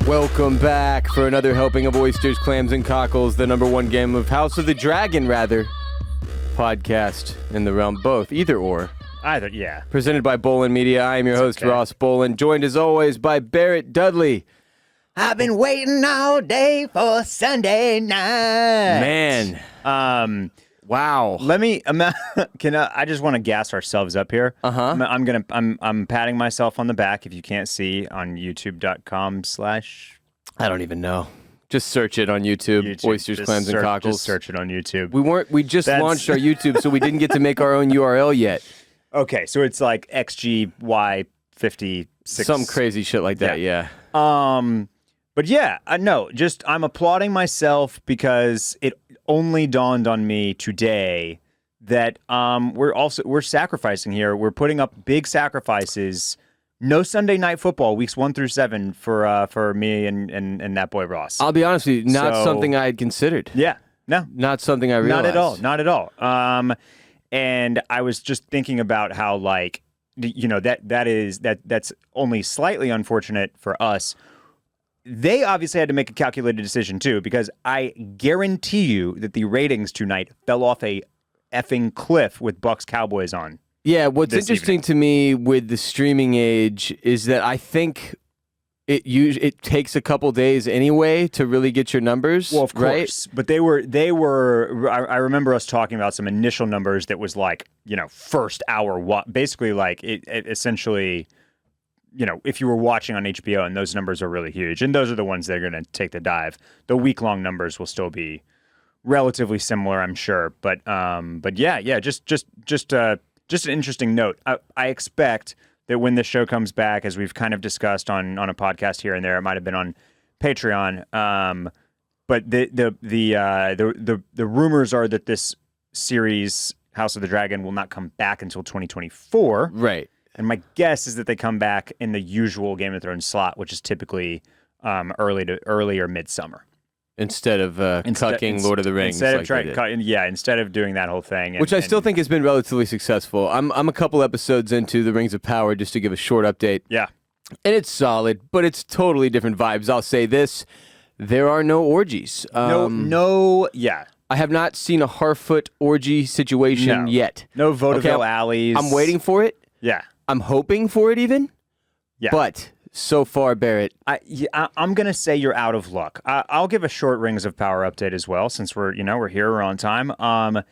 Welcome back for another helping of oysters, clams, and cockles, the number one game of House of the Dragon, podcast in the realm. Both, either or. Either, yeah. Presented by Bolen Media. I am your host, Ross Bolen, joined as always by Barrett Dudley. I've been waiting all day for Sunday night. Man. Wow. Let me. I just want to gas ourselves up here. I'm patting myself on the back. If you can't see on YouTube.com/ I don't even know. Just search it on YouTube. Oysters, clams, and cockles. Just search it on YouTube. We just launched our YouTube, so we didn't get to make our own URL yet. Okay, so it's like XGY56. Some crazy shit like that. Yeah. But yeah, I'm applauding myself because it only dawned on me today that we're sacrificing here. We're putting up big sacrifices. No Sunday night football weeks 1 through 7 for me and that boy Ross. I'll be honest with you, not something I had considered. Yeah, no, not something I realized. Not at all. And I was just thinking about how that's only slightly unfortunate for us. They obviously had to make a calculated decision, too, because I guarantee you that the ratings tonight fell off a effing cliff with Bucks Cowboys on. Yeah, what's interesting to me with the streaming age is that I think it takes a couple days anyway to really get your numbers. Well, of course. Right? But they were. I remember us talking about some initial numbers that was first hour. Basically, it essentially. If you were watching on HBO, and those numbers are really huge, and those are the ones that are going to take the dive. The week-long numbers will still be relatively similar, I'm sure. But yeah, just an interesting note. I expect that when this show comes back, as we've kind of discussed on a podcast here and there, it might have been on Patreon. But the rumors are that this series, House of the Dragon, will not come back until 2024. Right. And my guess is that they come back in the usual Game of Thrones slot, which is typically early or midsummer. Instead of cucking Lord of the Rings. Instead of doing that whole thing. Which I still think has been relatively successful. I'm a couple episodes into The Rings of Power, just to give a short update. Yeah. And it's solid, but it's totally different vibes. I'll say this. There are no orgies. Yeah. I have not seen a Harfoot orgy situation yet. No vaudeville alleys. I'm waiting for it. Yeah. I'm hoping for it even. Yeah. But so far, Barrett. I'm going to say you're out of luck. I'll give a short Rings of Power update as well, since we're here, we're on time. I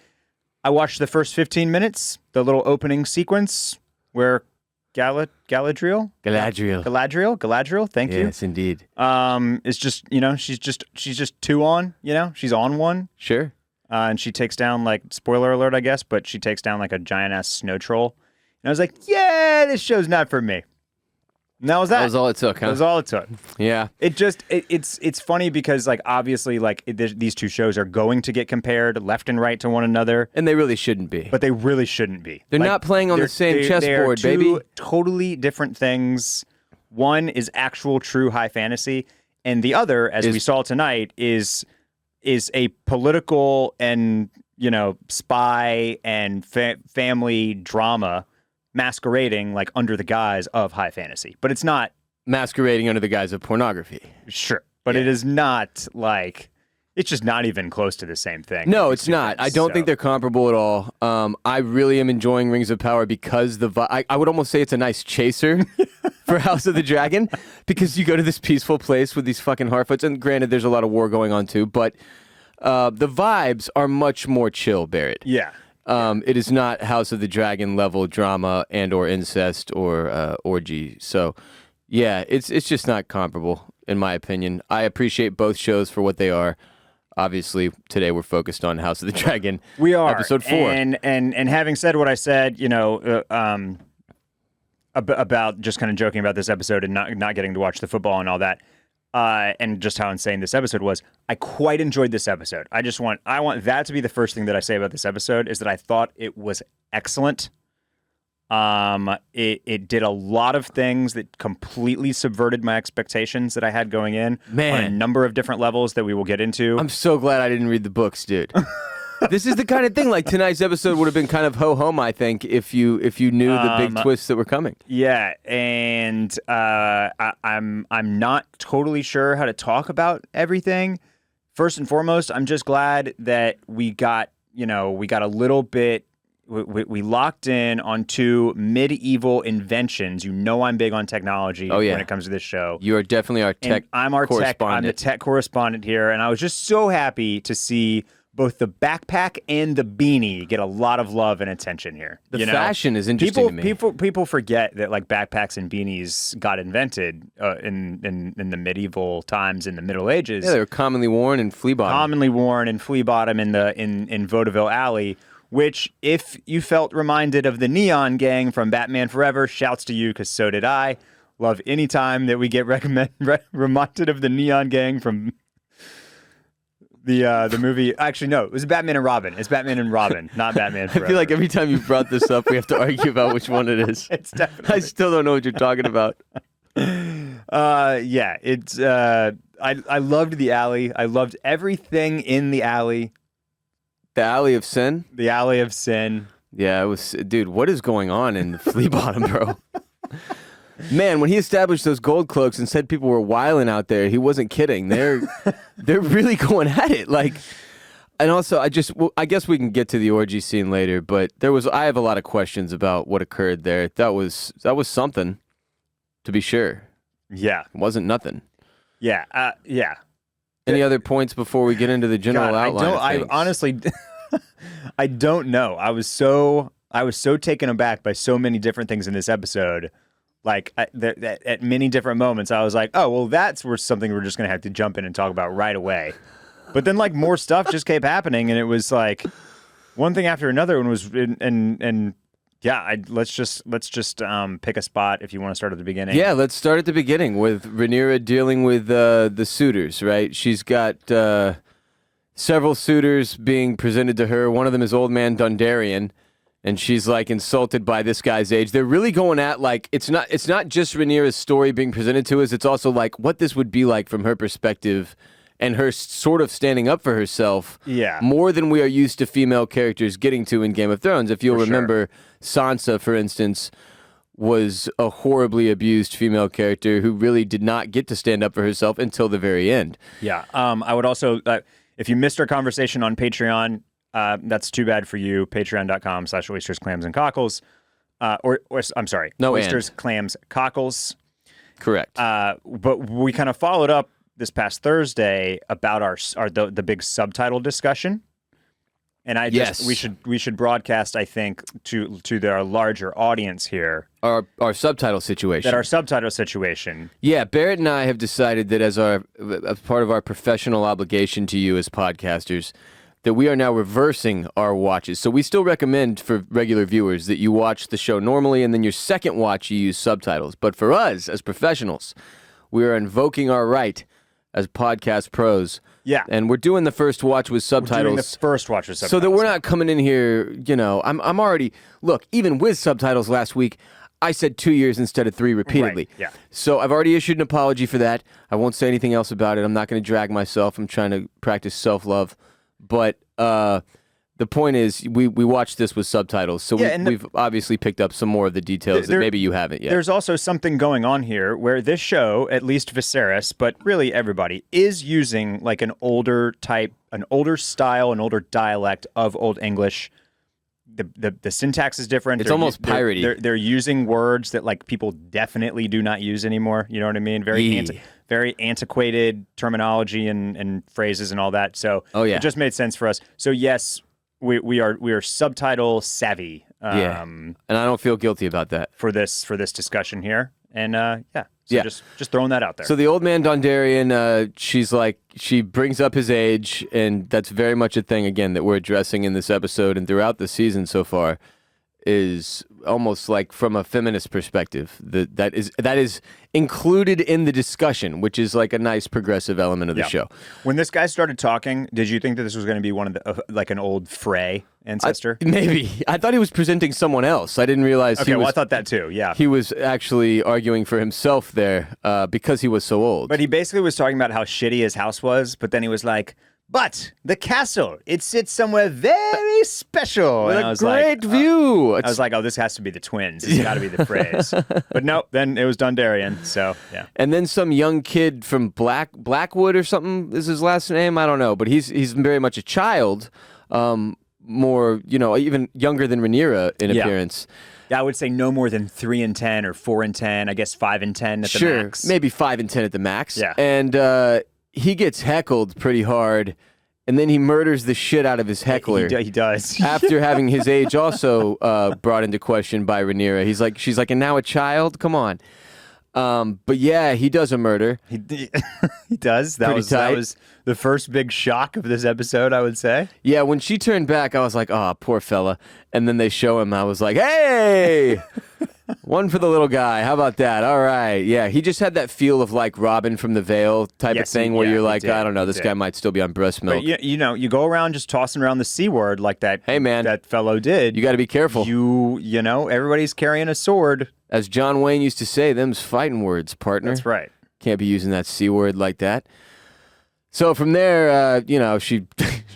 watched the first 15 minutes, the little opening sequence where Galadriel, thank you. Yes, indeed. It's just, she's just two on, she's on one. Sure. And she takes down, spoiler alert, I guess, but she takes down a giant-ass snow troll. And I was like, yeah, this show's not for me. And that was that. That was all it took, huh? That was all it took. Yeah. It's funny because, obviously, these two shows are going to get compared left and right to one another. And they really shouldn't be. But they really shouldn't be. They're not playing on the same chessboard, baby. Two totally different things. One is actual true high fantasy, and the other, as we saw tonight, is a political and, spy and family drama masquerading under the guise of high fantasy. But it's not masquerading under the guise of pornography. Sure. But it is not it's just not even close to the same thing. No, it's not. I don't think they're comparable at all. I really am enjoying Rings of Power because I would almost say it's a nice chaser for House of the Dragon, because you go to this peaceful place with these fucking Harfoots, and granted, there's a lot of war going on too, but the vibes are much more chill, Barrett. Yeah. It is not House of the Dragon level drama and or incest or orgy. So, yeah, it's just not comparable, in my opinion. I appreciate both shows for what they are. Obviously, today we're focused on House of the Dragon. We are. Episode 4. And having said what I said, about just kind of joking about this episode and not getting to watch the football and all that, and just how insane this episode was, I quite enjoyed this episode. I want that to be the first thing that I say about this episode, is that I thought it was excellent. It did a lot of things that completely subverted my expectations that I had going in. Man. On a number of different levels that we will get into. I'm so glad I didn't read the books, dude. This is the kind of thing, like tonight's episode would have been kind of ho-hum, I think, if you knew the big twists that were coming. Yeah, and I'm not totally sure how to talk about everything. First and foremost, I'm just glad that we got a little bit. We locked in on 2 medieval inventions. I'm big on technology when it comes to this show. You are definitely our tech I'm our correspondent. I'm the tech correspondent here, and I was just so happy to see both the backpack and the beanie get a lot of love and attention here. The fashion is interesting to me. People forget that like backpacks and beanies got invented in the medieval times, in the Middle Ages. Yeah, they were commonly worn in flea bottom. In Vaudeville Alley. Which, if you felt reminded of the Neon Gang from Batman Forever, shouts to you, because so did I. Love any time that we get reminded of the Neon Gang from the movie. Actually, no, it was Batman and Robin. It's Batman and Robin, not Batman Forever. I feel like every time you brought this up, we have to argue about which one it is. It's definitely. I still don't know what you're talking about. Yeah, it's. I loved the alley. I loved everything in the alley. The Alley of Sin? The Alley of Sin. Yeah, it was. Dude, what is going on in the flea bottom, bro? Man, when he established those gold cloaks and said people were wilding out there, he wasn't kidding. They're really going at it. Like, and also, I guess we can get to the orgy scene later, but I have a lot of questions about what occurred there. That was something, to be sure. Yeah. It wasn't nothing. Yeah. Yeah. Any other points before we get into the general outline? I honestly, I don't know. I was so taken aback by so many different things in this episode. Like at many different moments, I was like, oh, well, that's something we're just going to have to jump in and talk about right away. But then like more stuff just kept happening, and it was like one thing after another. And was and yeah, let's just pick a spot if you want to start at the beginning. Yeah, let's start at the beginning with Rhaenyra dealing with the suitors, right? She's got several suitors being presented to her. One of them is Old Man Dondarrion, and she's like insulted by this guy's age. They're really going at like it's not just Rhaenyra's story being presented to us. It's also like what this would be like from her perspective. And her sort of standing up for herself more than we are used to female characters getting to in Game of Thrones. If you'll remember, Sansa, for instance, was a horribly abused female character who really did not get to stand up for herself until the very end. Yeah. I would also, if you missed our conversation on Patreon, that's too bad for you. Patreon.com/oysters, clams, and cockles. I'm sorry. Oysters, clams, cockles. Correct. But we kind of followed up this past Thursday about the big subtitle discussion, and we should broadcast, I think, to our larger audience here our subtitle situation. Yeah, Barrett and I have decided that as part of our professional obligation to you as podcasters, that we are now reversing our watches. So we still recommend for regular viewers that you watch the show normally, and then your second watch you use subtitles. But for us as professionals, we are invoking our right as podcast pros. Yeah. And we're doing the first watch with subtitles. So that we're not coming in here, I'm already, look, even with subtitles last week, I said 2 years instead of 3 repeatedly. Right, yeah. So I've already issued an apology for that. I won't say anything else about it. I'm not going to drag myself. I'm trying to practice self-love. But the point is, we watched this with subtitles, so we've obviously picked up some more of the details that maybe you haven't yet. There's also something going on here where this show, at least Viserys, but really everybody, is using like an older style, an older dialect of Old English. The syntax is different. It's almost piratey. They're using words that like people definitely do not use anymore. You know what I mean? Very antiquated terminology and phrases and all that. So it just made sense for us. So yes, we are subtitle savvy. And I don't feel guilty about that for this discussion here. And just throwing that out there. So the Old Man Dondarrion, she brings up his age, and that's very much a thing again that we're addressing in this episode and throughout the season so far. Is almost like from a feminist perspective that is included in the discussion, which is like a nice progressive element of the show. When this guy started talking, did you think that this was going to be one of the like an old Frey ancestor? Maybe. I thought he was presenting someone else. I didn't realize. Okay, I thought that too. Yeah, he was actually arguing for himself there because he was so old. But he basically was talking about how shitty his house was. But then he was like, But the castle, it sits somewhere very special. With And I a was great like, view. I was like, oh, this has to be the twins. It's got to be the Freys. But no, then it was Dondarrion. So, yeah. And then some young kid from Blackwood or something is his last name. I don't know, but he's very much a child, more even younger than Rhaenyra in appearance. Yeah, I would say no more than 3 and 10 or 4 and 10. I guess 5 and 10 at the max. Maybe 5 and 10 at the max. Yeah. And he gets heckled pretty hard, and then he murders the shit out of his heckler. He does. After having his age also brought into question by Rhaenyra. She's like, and now a child? Come on. But yeah, he does a murder. He does. That was the first big shock of this episode, I would say. Yeah, when she turned back, I was like, oh, poor fella. And then they show him, I was like, hey! One for the little guy. How about that? All right. Yeah, he just had that feel of like Robin from the Veil type of thing where you're like, I don't know, this guy might still be on breast milk. But you go around just tossing around the C word like that. Hey, man. That fellow did. You got to be careful. Everybody's carrying a sword. As John Wayne used to say, them's fighting words, partner. That's right. Can't be using that C word like that. So from there, she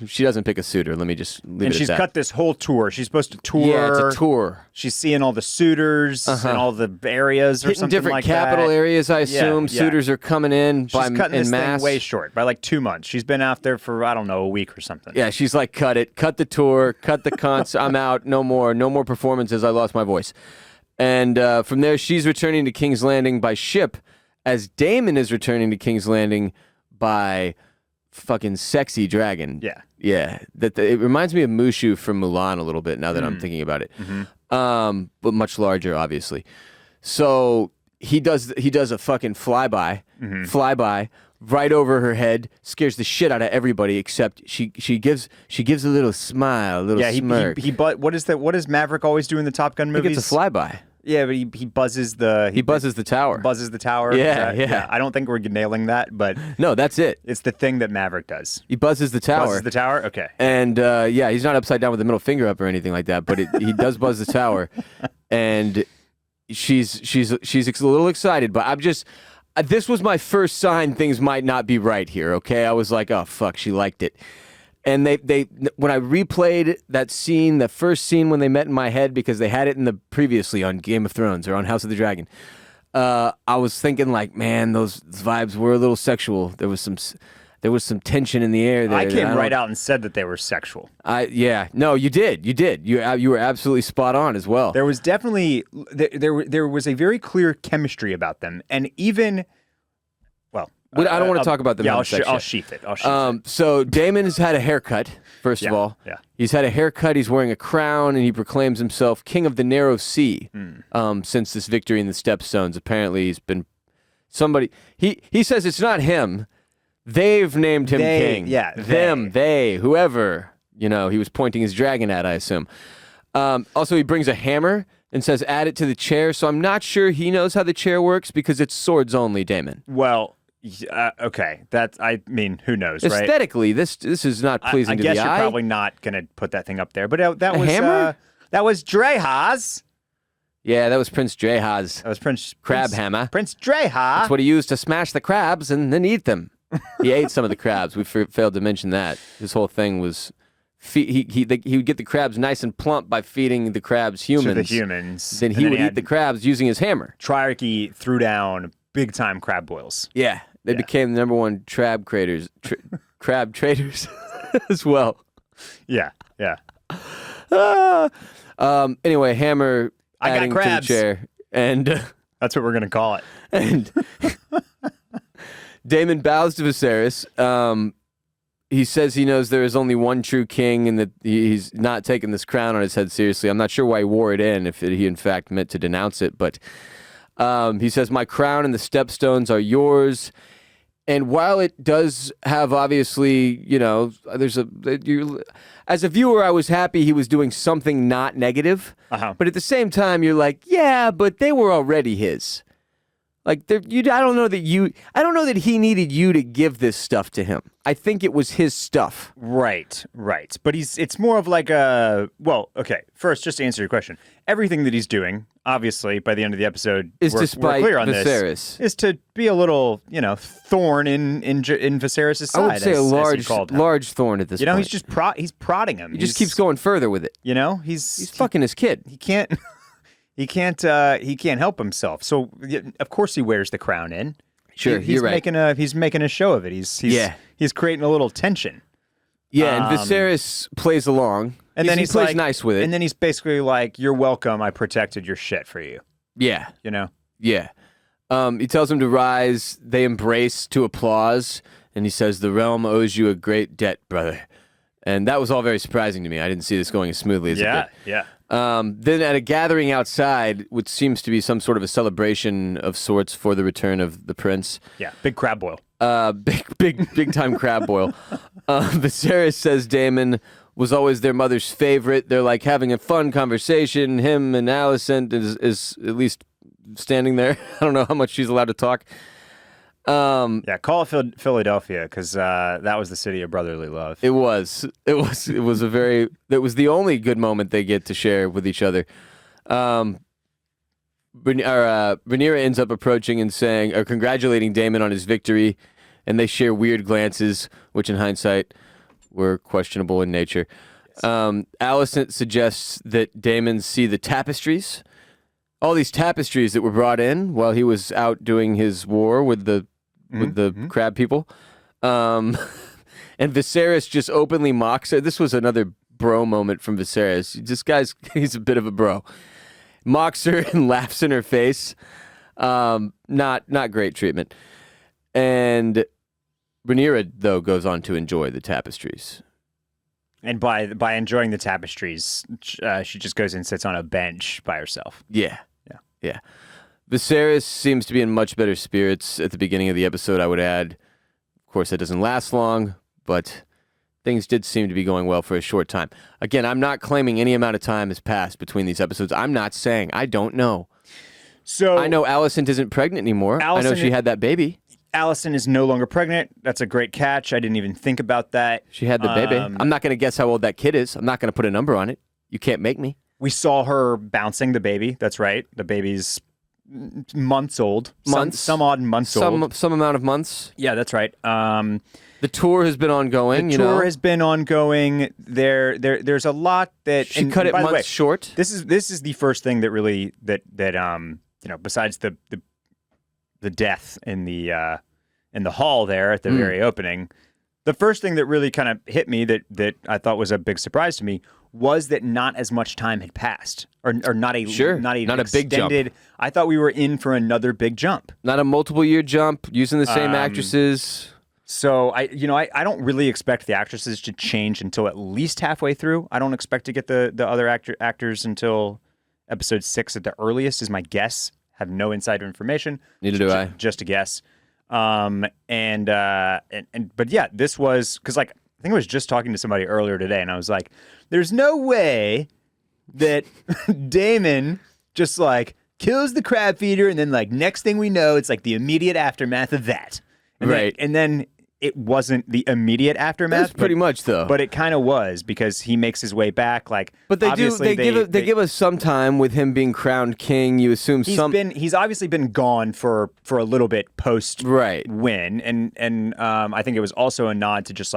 she doesn't pick a suitor. Let me just leave it at that. And she's cut this whole tour. She's supposed to tour. Yeah, it's a tour. She's seeing all the suitors and all the areas or hitting something different like capital that. areas, I assume. Yeah. Suitors are coming in She's cutting this mass. thing way short, by like 2 months. She's been out there for, I don't know, a week or something. Yeah, she's like, cut it. Cut the tour. Cut the concert. I'm out. No more. No more performances. I lost my voice. And from there, she's returning to King's Landing by ship, as Daemon is returning to King's Landing by fucking sexy dragon. Yeah. Yeah. It reminds me of Mushu from Mulan a little bit now that I'm thinking about it. But much larger, obviously. So he does a fucking flyby right over her head, scares the shit out of everybody except she gives a little smile, a little smirk. What does Maverick always do in the Top Gun movies? He gets a flyby. Yeah, but he buzzes the... He buzzes the tower. Buzzes the tower. Yeah. I don't think we're nailing that, but... No, that's it. It's the thing that Maverick does. He buzzes the tower. Buzzes the tower? Okay. And, he's not upside down with the middle finger up or anything like that, but he does buzz the tower. And she's a little excited, but I'm just... this was my first sign things might not be right here, okay? I was like, oh, fuck, she liked it. And they when I replayed that scene, the first scene when they met in my head, because they had it in the previously on Game of Thrones or on House of the Dragon, I was thinking like, man, those vibes were a little sexual. There was some tension in the air there. I came right out and said that they were sexual. No, you did. You were absolutely spot on as well. There was definitely there was a very clear chemistry about them, and even. I don't want to talk about them. Yeah, I'll sheath it. So Daemon has had a haircut, first of all. Yeah. He's had a haircut. He's wearing a crown, and he proclaims himself King of the Narrow Sea since this victory in the Stepstones. Apparently, he's been somebody. He says it's not him. They've named him king. Yeah. They, whoever, he was pointing his dragon at, I assume. Also, he brings a hammer and says, add it to the chair. So I'm not sure he knows how the chair works because it's swords only, Daemon. Well... okay, who knows, right? Aesthetically, this is not pleasing to the eye. I guess you're probably not going to put that thing up there, but that was hammer? That was Drehaz. Yeah, that was Prince Drehaz. That was Prince Hammer. Prince Drehaz. That's what he used to smash the crabs and then eat them. He ate some of the crabs. We failed to mention that. His whole thing was he would get the crabs nice and plump by feeding the crabs humans. To the humans. Then he would eat the crabs using his hammer. Triarchy threw down big time crab boils. Yeah. They became the number one crab traders as well. Yeah. Anyway, hammer adding got crabs. to the chair, and that's what we're gonna call it. And Daemon bows to Viserys. He says he knows there is only one true king, and that he's not taking this crown on his head seriously. I'm not sure why he wore it if he in fact meant to denounce it, but he says, "My crown and the stepstones are yours." And while it does have obviously, as a viewer, I was happy he was doing something not negative. Uh-huh. But at the same time, you're like, yeah, but they were already his. Like, I don't know that he needed you to give this stuff to him. I think it was his stuff. Right. But it's more of like okay, first, just to answer your question, everything that he's doing, obviously, by the end of the episode, Is we're despite clear on Viserys. this, is to be a little, thorn in Viserys' side. I would say as a large thorn at this point. He's just he's prodding him. He just keeps going further with it. He's fucking his kid. He can't. He can't help himself. So of course he wears the crown in. Sure, he's you're right. He's making a show of it. He's creating a little tension. Yeah, and Viserys plays along, and then he plays like, nice with it. And then he's basically like, "You're welcome. I protected your shit for you." Yeah, Yeah. He tells him to rise. They embrace to applause, and he says, "The realm owes you a great debt, brother." And that was all very surprising to me. I didn't see this going as smoothly as it did. Yeah. Then at a gathering outside, which seems to be some sort of a celebration of sorts for the return of the prince. Yeah, big crab boil. Big time crab boil. Viserys says Daemon was always their mother's favorite. They're like having a fun conversation. Him and Alicent is at least standing there. I don't know how much she's allowed to talk. Call it Philadelphia, because that was the city of brotherly love. It was the only good moment they get to share with each other. Rhaenyra ends up approaching and saying, or congratulating Daemon on his victory, and they share weird glances, which in hindsight were questionable in nature. Alicent suggests that Daemon see the tapestries, all these tapestries that were brought in while he was out doing his war with the crab people. And Viserys just openly mocks her. This was another bro moment from Viserys. He's a bit of a bro. Mocks her and laughs in her face. Not great treatment. And Rhaenyra, though, goes on to enjoy the tapestries. And by enjoying the tapestries, she just goes and sits on a bench by herself. Yeah. Viserys seems to be in much better spirits at the beginning of the episode, I would add. Of course, that doesn't last long, but things did seem to be going well for a short time. Again, I'm not claiming any amount of time has passed between these episodes. I'm not saying. I don't know. So I know Alicent isn't pregnant anymore. I know she had that baby. Alicent is no longer pregnant. That's a great catch. I didn't even think about that. She had the baby. I'm not going to guess how old that kid is. I'm not going to put a number on it. You can't make me. We saw her bouncing the baby. That's right. The baby's months old. Some odd months old. Some amount of months. Yeah, that's right. The tour has been ongoing. The tour has been ongoing. There's a lot that she cut it months short. This is the first thing that really that besides the death in the hall there at the very opening, the first thing that really kind of hit me that I thought was a big surprise to me was that not as much time had passed, or not a big jump. I thought we were in for another big jump, not a multiple year jump using the same actresses. So I don't really expect the actresses to change until at least halfway through. I don't expect to get the other actors until episode 6 at the earliest, is my guess. Have no insider information. Neither do I. Just a guess. But yeah, this was because I think I was just talking to somebody earlier today, and I was like, "There's no way that Daemon just kills the crab feeder, and then next thing we know, it's the immediate aftermath of that." Right. And then it wasn't the immediate aftermath. That's pretty much though. But it kind of was, because he makes his way back. But they give us some time with him being crowned king. You assume he's obviously been gone for a little bit post win, and I think it was also a nod to just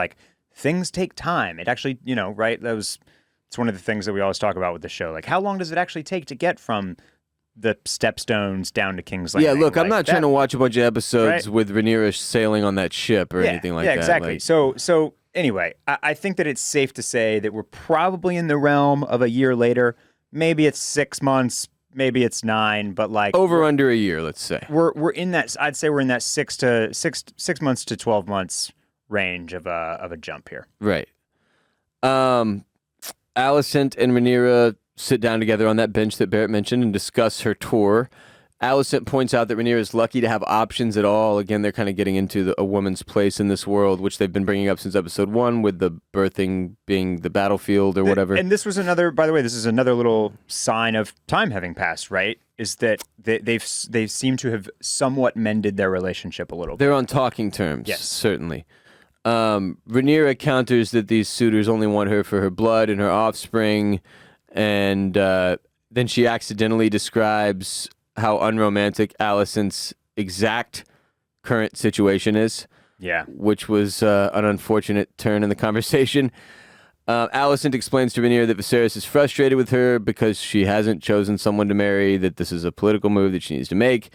things take time. It actually, right? It's one of the things that we always talk about with the show. How long does it actually take to get from the stepstones down to King's Landing? Yeah, look, I'm not trying to watch a bunch of episodes with Rhaenyra sailing on that ship or anything like that. Yeah, exactly. So anyway, I think that it's safe to say that we're probably in the realm of a year later. Maybe it's 6 months, maybe it's 9, but over under a year, let's say. We're in that. I'd say we're in that 6 months to 12 months range of a jump here. Right. Alicent and Rhaenyra sit down together on that bench that Barrett mentioned and discuss her tour. Alicent points out that Rhaenyra is lucky to have options at all. Again, they're kind of getting into a woman's place in this world, which they've been bringing up since episode 1, with the birthing being the battlefield or whatever. And this was another, by the way, this is another little sign of time having passed, right? Is that they seem to have somewhat mended their relationship a little bit. They're on talking terms, Yes. certainly. Rhaenyra counters that these suitors only want her for her blood and her offspring, and then she accidentally describes how unromantic Alicent's exact current situation is. Yeah. Which was an unfortunate turn in the conversation. Alicent explains to Rhaenyra that Viserys is frustrated with her because she hasn't chosen someone to marry, that this is a political move that she needs to make,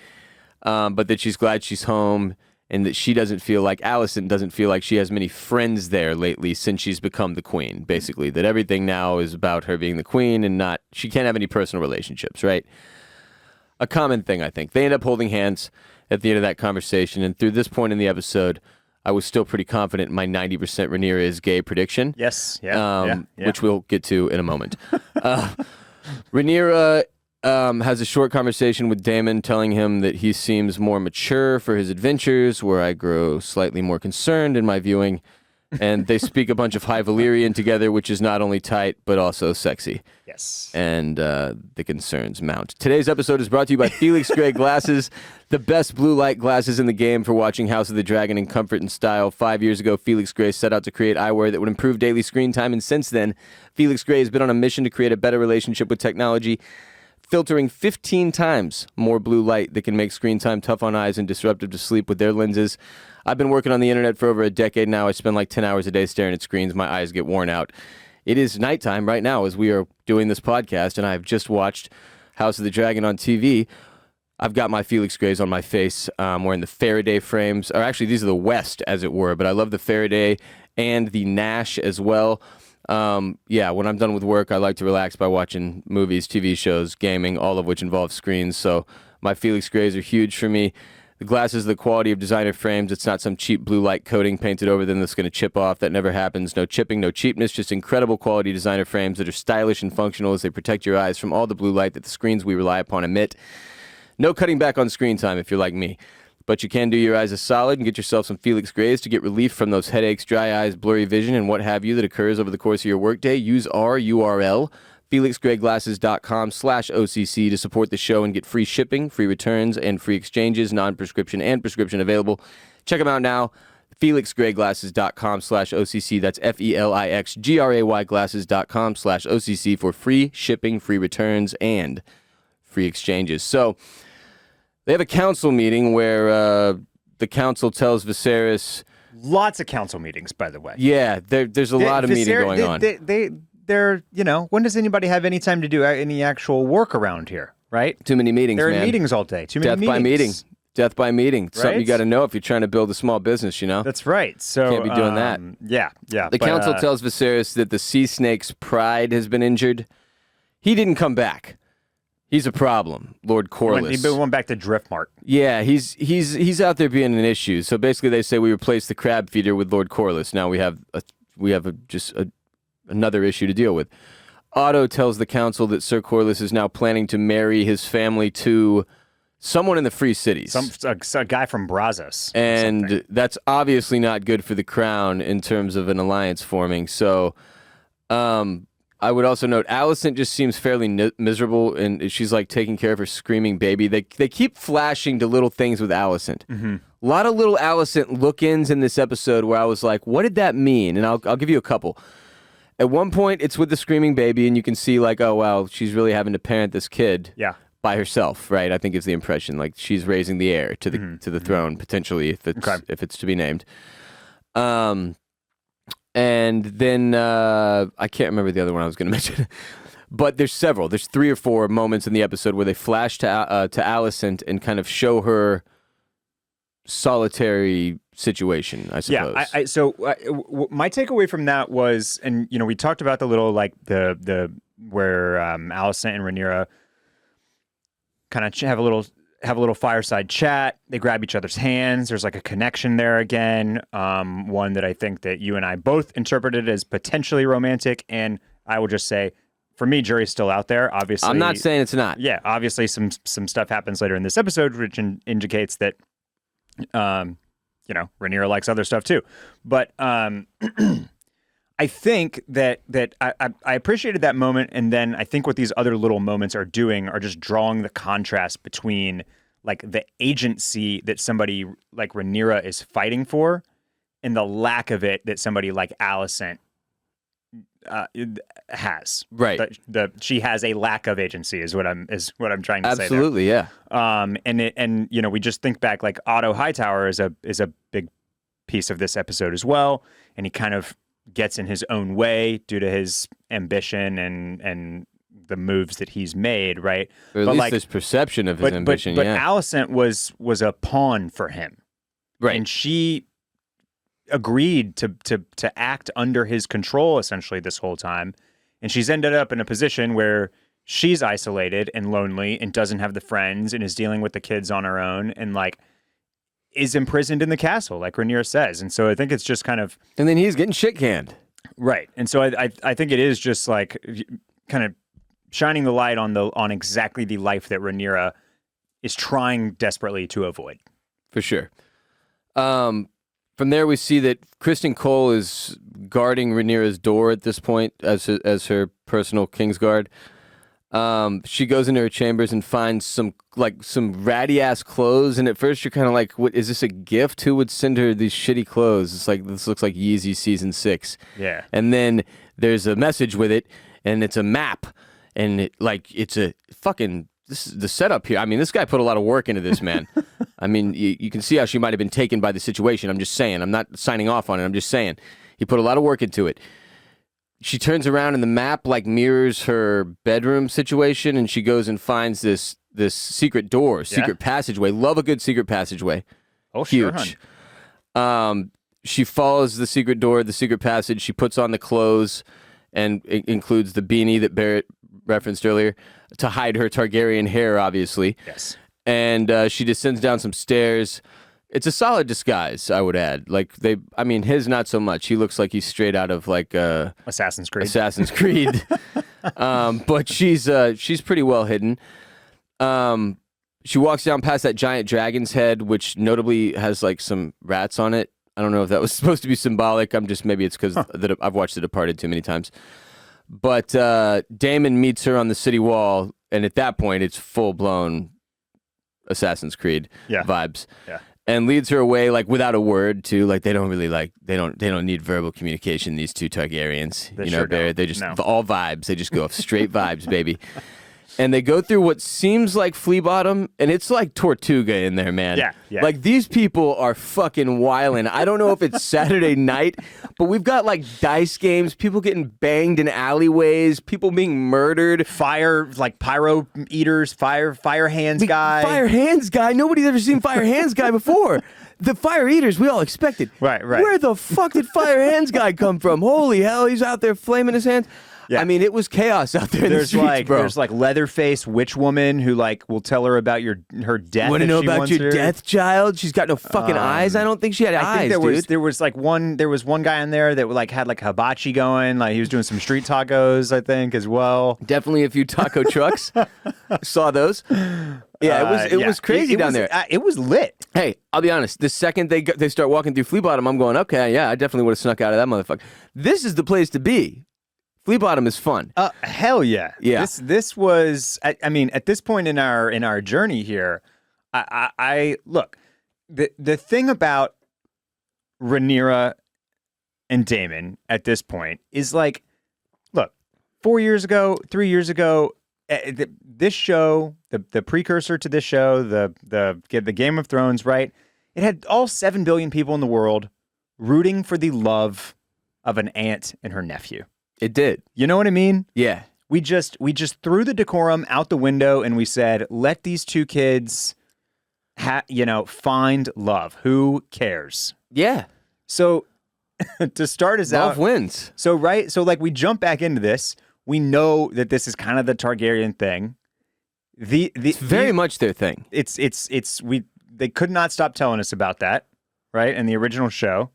but that she's glad she's home, and that she doesn't feel like, Alicent doesn't feel like she has many friends there lately since she's become the queen, basically. That everything now is about her being the queen and not, she can't have any personal relationships, right? A common thing, I think. They end up holding hands at the end of that conversation, and through this point in the episode, I was still pretty confident in my 90% Rhaenyra is gay prediction. Yes, yeah. Which we'll get to in a moment. Rhaenyra has a short conversation with Daemon, telling him that he seems more mature for his adventures, where I grow slightly more concerned in my viewing. And they speak a bunch of High Valyrian together, which is not only tight, but also sexy. Yes. And the concerns mount. Today's episode is brought to you by Felix Gray Glasses, the best blue light glasses in the game for watching House of the Dragon in comfort and style. 5 years ago, Felix Gray set out to create eyewear that would improve daily screen time, and since then, Felix Gray has been on a mission to create a better relationship with technology, filtering 15 times more blue light that can make screen time tough on eyes and disruptive to sleep with their lenses. I've been working on the internet for over a decade now. I spend like 10 hours a day staring at screens. My eyes get worn out. It is nighttime right now as we are doing this podcast, and I've just watched House of the Dragon on TV. I've got my Felix Grays on my face. Wearing the Faraday frames, or actually these are the West, as it were, but I love the Faraday and the Nash as well. Yeah, when I'm done with work, I like to relax by watching movies, TV shows, gaming, all of which involve screens. So my Felix Grays are huge for me. The glasses are the quality of designer frames. It's not some cheap blue light coating painted over them that's going to chip off. That never happens. No chipping, no cheapness, just incredible quality designer frames that are stylish and functional as they protect your eyes from all the blue light that the screens we rely upon emit. No cutting back on screen time if you're like me. But you can do your eyes a solid and get yourself some Felix Grays to get relief from those headaches, dry eyes, blurry vision, and what have you that occurs over the course of your workday. Use our URL, felixgrayglasses.com/OCC, to support the show and get free shipping, free returns, and free exchanges, non-prescription and prescription available. Check them out now, felixgrayglasses.com/OCC. That's FELIXGRAY glasses.com/OCC for free shipping, free returns, and free exchanges. So they have a council meeting where the council tells Viserys. Lots of council meetings, by the way. Yeah, there's a lot of meeting going on. They're, when does anybody have any time to do any actual work around here, right? Too many meetings, They're man. in meetings all day. Too many meetings. Death by meeting. Death by meeting. Something you Right? got to know if you're trying to build a small business, you know? That's right. So Can't be doing that. Yeah. The council tells Viserys that the sea snake's pride has been injured. He didn't come back. He's a problem, Lord Corlys. He went back to Driftmark. Yeah, he's out there being an issue. So basically, they say we replace the crab feeder with Lord Corlys. Now we have another issue to deal with. Otto tells the council that Sir Corlys is now planning to marry his family to someone in the Free Cities. A guy from Brazos. And that's obviously not good for the crown in terms of an alliance forming. So I would also note Alicent just seems fairly miserable, and she's like taking care of her screaming baby. They keep flashing to little things with Alicent. Mm-hmm. A lot of little Alicent look-ins in this episode where I was like, what did that mean? And I'll give you a couple. At one point, it's with the screaming baby, and you can see like, oh, wow, she's really having to parent this kid by herself, right? I think is the impression. Like she's raising the heir to the throne, potentially, if it's to be named. And then I can't remember the other one I was going to mention. But there's several. There's 3 or 4 moments in the episode where they flash to Alicent and kind of show her solitary situation, I suppose. Yeah. So my takeaway from that was, and we talked about the little like the where Alicent and Rhaenyra kind of have a little fireside chat. They grab each other's hands. There's like a connection there again. One that I think that you and I both interpreted as potentially romantic, and I will just say for me, jury's still out there. Obviously, I'm not saying it's not. Yeah, obviously, some stuff happens later in this episode, which indicates that, Rhaenyra likes other stuff too. But I think that I appreciated that moment, and then I think what these other little moments are doing are just drawing the contrast between like the agency that somebody like Rhaenyra is fighting for, and the lack of it that somebody like Alicent has. Right. She has a lack of agency is what I'm trying to say. Absolutely, yeah. And we just think back, like Otto Hightower is a big piece of this episode as well, and he kind of gets in his own way due to his ambition and the moves that he's made, right? Or at least this perception of his ambition. But Alicent was a pawn for him, right? And she agreed to act under his control essentially this whole time, and she's ended up in a position where she's isolated and lonely and doesn't have the friends and is dealing with the kids on her own and like is imprisoned in the castle, like Rhaenyra says. And so I think it's just kind of, and then he's getting shit canned, right? And so I think it is just like kind of shining the light on exactly the life that Rhaenyra is trying desperately to avoid. For sure. From there, we see that Kristen Cole is guarding Rhaenyra's door at this point as her personal Kingsguard. She goes into her chambers and finds some ratty ass clothes. And at first, you're kind of like, "What is this? A gift? Who would send her these shitty clothes?" It's like, this looks like Yeezy season 6. Yeah. And then there's a message with it, and it's a map, and it's a fucking. This is the setup here. I mean, this guy put a lot of work into this, man. I mean, you can see how she might have been taken by the situation. I'm just saying. I'm not signing off on it. I'm just saying. He put a lot of work into it. She turns around and the map like mirrors her bedroom situation, and she goes and finds this secret door, secret passageway. Love a good secret passageway. Oh, huge. Sure, she follows the secret door, the secret passage. She puts on the clothes, and it includes the beanie that Barrett referenced earlier to hide her Targaryen hair, obviously. Yes. And she descends down some stairs. It's a solid disguise, I would add. His not so much. He looks like he's straight out of Assassin's Creed. But she's pretty well hidden. She walks down past that giant dragon's head, which notably has like some rats on it. I don't know if that was supposed to be symbolic. Maybe it's because I've watched The Departed too many times. But Daemon meets her on the city wall, and at that point, it's full-blown Assassin's Creed vibes. Yeah. And leads her away like without a word too. Like they don't need verbal communication, these two Targaryens. They just all vibes. They just go off straight vibes, baby. And they go through what seems like Flea Bottom, and it's like Tortuga in there, man. Yeah. Like these people are fucking wildin'. I don't know if it's Saturday night, but we've got like dice games, people getting banged in alleyways, people being murdered. Fire, like pyro eaters, fire hands guy. Fire hands guy? Nobody's ever seen Fire hands guy before. The fire eaters we all expected. Right. Where the fuck did Fire hands guy come from? Holy hell, he's out there flaming his hands. Yeah. I mean, it was chaos out there in the streets, bro. There's like Leatherface witch woman who like will tell her about her death. Want to know about your death, child? She's got no fucking eyes. I don't think she had eyes, dude. There was one guy in there that like had like hibachi going. Like he was doing some street tacos, I think, as well. Definitely a few taco trucks. Saw those. Yeah, it was crazy down there. It was lit. Hey, I'll be honest. The second they start walking through Flea Bottom, I'm going, okay, yeah, I definitely would have snuck out of that motherfucker. This is the place to be. Flea Bottom is fun. Hell yeah. Yeah. This was, I mean, at this point in our journey here, I look, the thing about Rhaenyra and Daemon at this point is like, look, 4 years ago, 3 years ago, this show, the precursor to this show, the Game of Thrones, right? It had all 7 billion people in the world rooting for the love of an aunt and her nephew. It did. You know what I mean? Yeah. We just threw the decorum out the window and we said, let these two kids find love. Who cares? Yeah. So to start us out, love wins. So like we jump back into this. We know that this is kind of the Targaryen thing. It's very much their thing. They could not stop telling us about that, right? In the original show.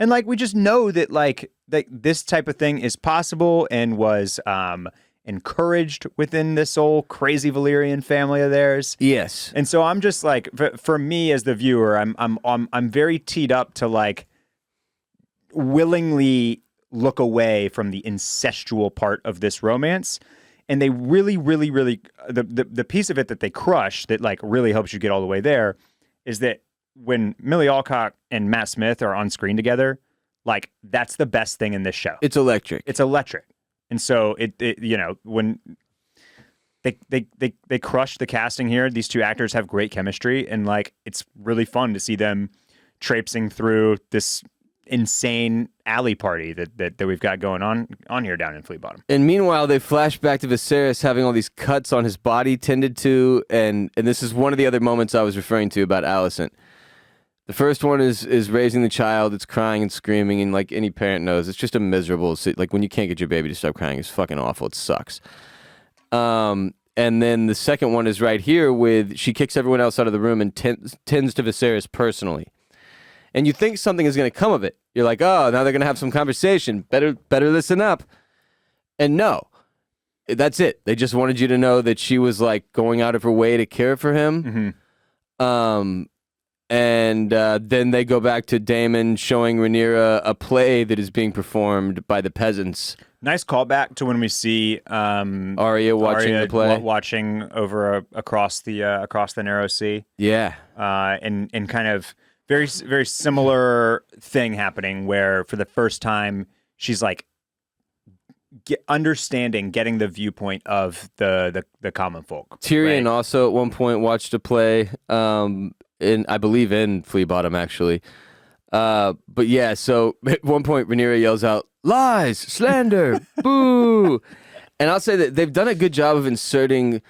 And like we just know that like this type of thing is possible and was encouraged within this whole crazy Valyrian family of theirs. Yes. And so I'm just like, for me as the viewer, I'm very teed up to like willingly look away from the incestual part of this romance. And they really, really, really, the piece of it that they crush that like really helps you get all the way there is that when Millie Alcock and Matt Smith are on screen together, like that's the best thing in this show. It's electric. It's electric. And so it you know, when they crush the casting here, these two actors have great chemistry, and like it's really fun to see them traipsing through this insane alley party that we've got going on here down in Fleet Bottom. And meanwhile, they flash back to Viserys having all these cuts on his body tended to, and this is one of the other moments I was referring to about Alicent. The first one is raising the child. It's crying and screaming, and like any parent knows, it's just a miserable. Like when you can't get your baby to stop crying, it's fucking awful. It sucks. And then the second one is right here with she kicks everyone else out of the room and tends to Viserys personally. And you think something is going to come of it. You're like, oh, now they're going to have some conversation. Better listen up. And no, that's it. They just wanted you to know that she was like going out of her way to care for him. Mm-hmm. And then they go back to Daemon showing Rhaenyra a play that is being performed by the peasants. Nice callback to when we see Arya watching the play, watching over across the narrow sea. Yeah, and kind of very very similar thing happening where for the first time she's like getting the viewpoint of the common folk. Tyrion right? also at one point watched a play. I believe in Flea Bottom, actually. But yeah, so at one point, Rhaenyra yells out, lies, slander, boo. And I'll say that they've done a good job of inserting,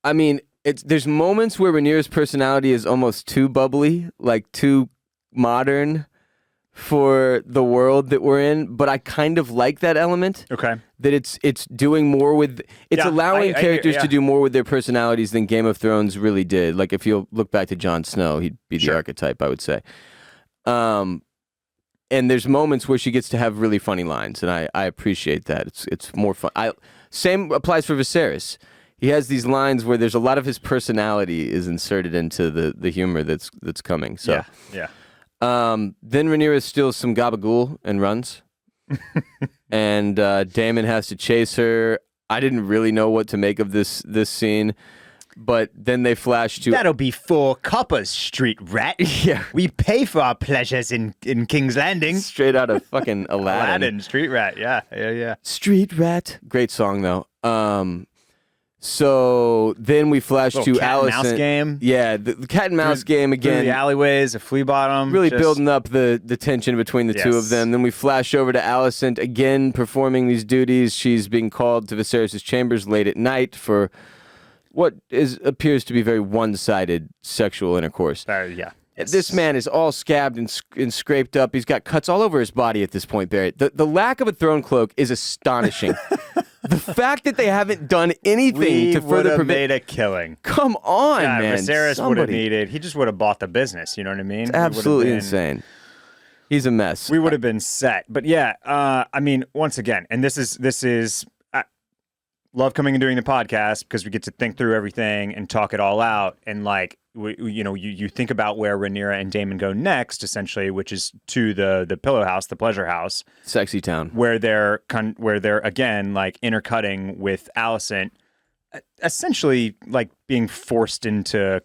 I mean, there's moments where Rhaenyra's personality is almost too bubbly, like too modern for the world that we're in, but I kind of like that element. Okay. That it's doing more with, it's allowing characters to do more with their personalities than Game of Thrones really did. Like if you look back to Jon Snow, he'd be the archetype, I would say. And there's moments where she gets to have really funny lines, and I appreciate that. It's more fun. Same applies for Viserys. He has these lines where there's a lot of his personality is inserted into the humor that's coming. So yeah. Then Rhaenyra steals some gabagool and runs. And Daemon has to chase her. I didn't really know what to make of this scene, but then they flash to... That'll be 4 coppers, street rat. Yeah. We pay for our pleasures in King's Landing. Straight out of fucking Aladdin. Street rat, yeah. Street rat. Great song, though. So then we flash to cat Alicent. And mouse game. Yeah, the cat and mouse game again. The alleyways, a Flea Bottom. Really building up the tension between the two of them. Then we flash over to Alicent again performing these duties. She's being called to Viserys' chambers late at night for what appears to be very one-sided sexual intercourse. Yeah. This man is all scabbed and scraped up. He's got cuts all over his body at this point, Barrett. The lack of a throne cloak is astonishing. The fact that they haven't done anything to further prevent... made a killing. Come on, man. Viserys would have needed... He just would have bought the business, you know what I mean? It's absolutely insane. He's a mess. We would have been set. But yeah, I mean, once again, and this is love coming and doing the podcast because we get to think through everything and talk it all out. And like, you think about where Rhaenyra and Daemon go next, essentially, which is to the Pillow House, the Pleasure House, Sexy Town, where they're again like intercutting with Alicent, essentially like being coerced into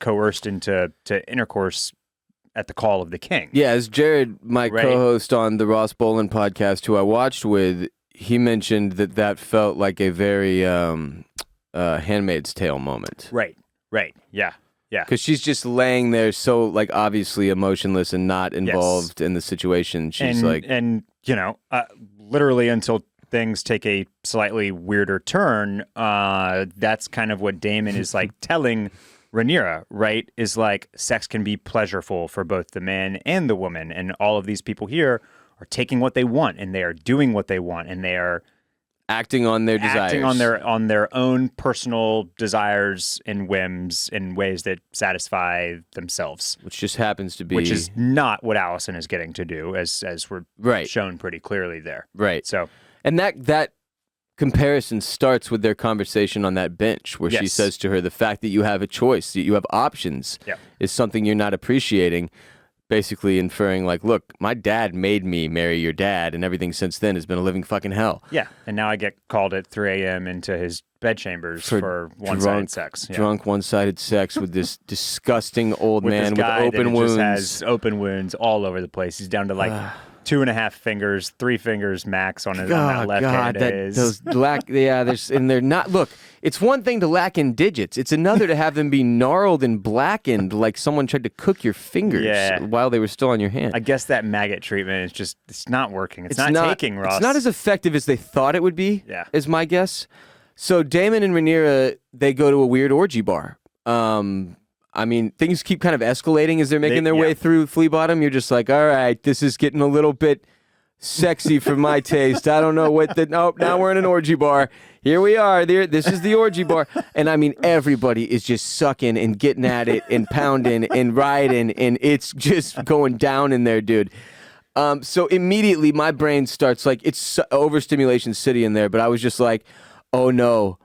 intercourse at the call of the king. Yeah, as Jared, my co-host on the Ross Bolen podcast, who I watched with, he mentioned that felt like a very Handmaid's Tale moment. Right. Yeah. Because she's just laying there so like obviously emotionless and not involved in the situation. She's literally until things take a slightly weirder turn, that's kind of what Daemon is like telling Rhaenyra, right? Is like sex can be pleasureful for both the man and the woman, and all of these people here are taking what they want and they are doing what they want and they are acting on their desires, acting on their own personal desires and whims in ways that satisfy themselves, which just happens to be, which is not what Alicent is getting to do, as we're shown pretty clearly there. Right. So, and that comparison starts with their conversation on that bench where she Yes. says to her, the fact that you have a choice, that you have options Yeah. is something you're not appreciating, basically inferring like, look, my dad made me marry your dad and everything since then has been a living fucking hell. Yeah, and now I get called at 3 a.m. into his bedchambers for one-sided sex. Yeah. Drunk one-sided sex with this disgusting old With man this guy with open that wounds. just has open wounds all over the place. He's down to like 2.5 fingers, 3 fingers max on, on that left hand. They're not. Look, it's one thing to lack in digits. It's another to have them be gnarled and blackened, like someone tried to cook your fingers while they were still on your hand. I guess that maggot treatment is just, it's not working. It's not taking, Ross. It's not as effective as they thought it would be. Yeah. Is my guess. So Damon and Rhaenyra, they go to a weird orgy bar. I mean, things keep kind of escalating as they're making their way through Flea Bottom. You're just like, all right, this is getting a little bit sexy for my taste. I don't know what the... Nope, now we're in an orgy bar. Here we are. This is the orgy bar. And I mean, everybody is just sucking and getting at it and pounding and riding, and it's just going down in there, dude. So immediately my brain starts like, it's overstimulation city in there, but I was just like, oh no.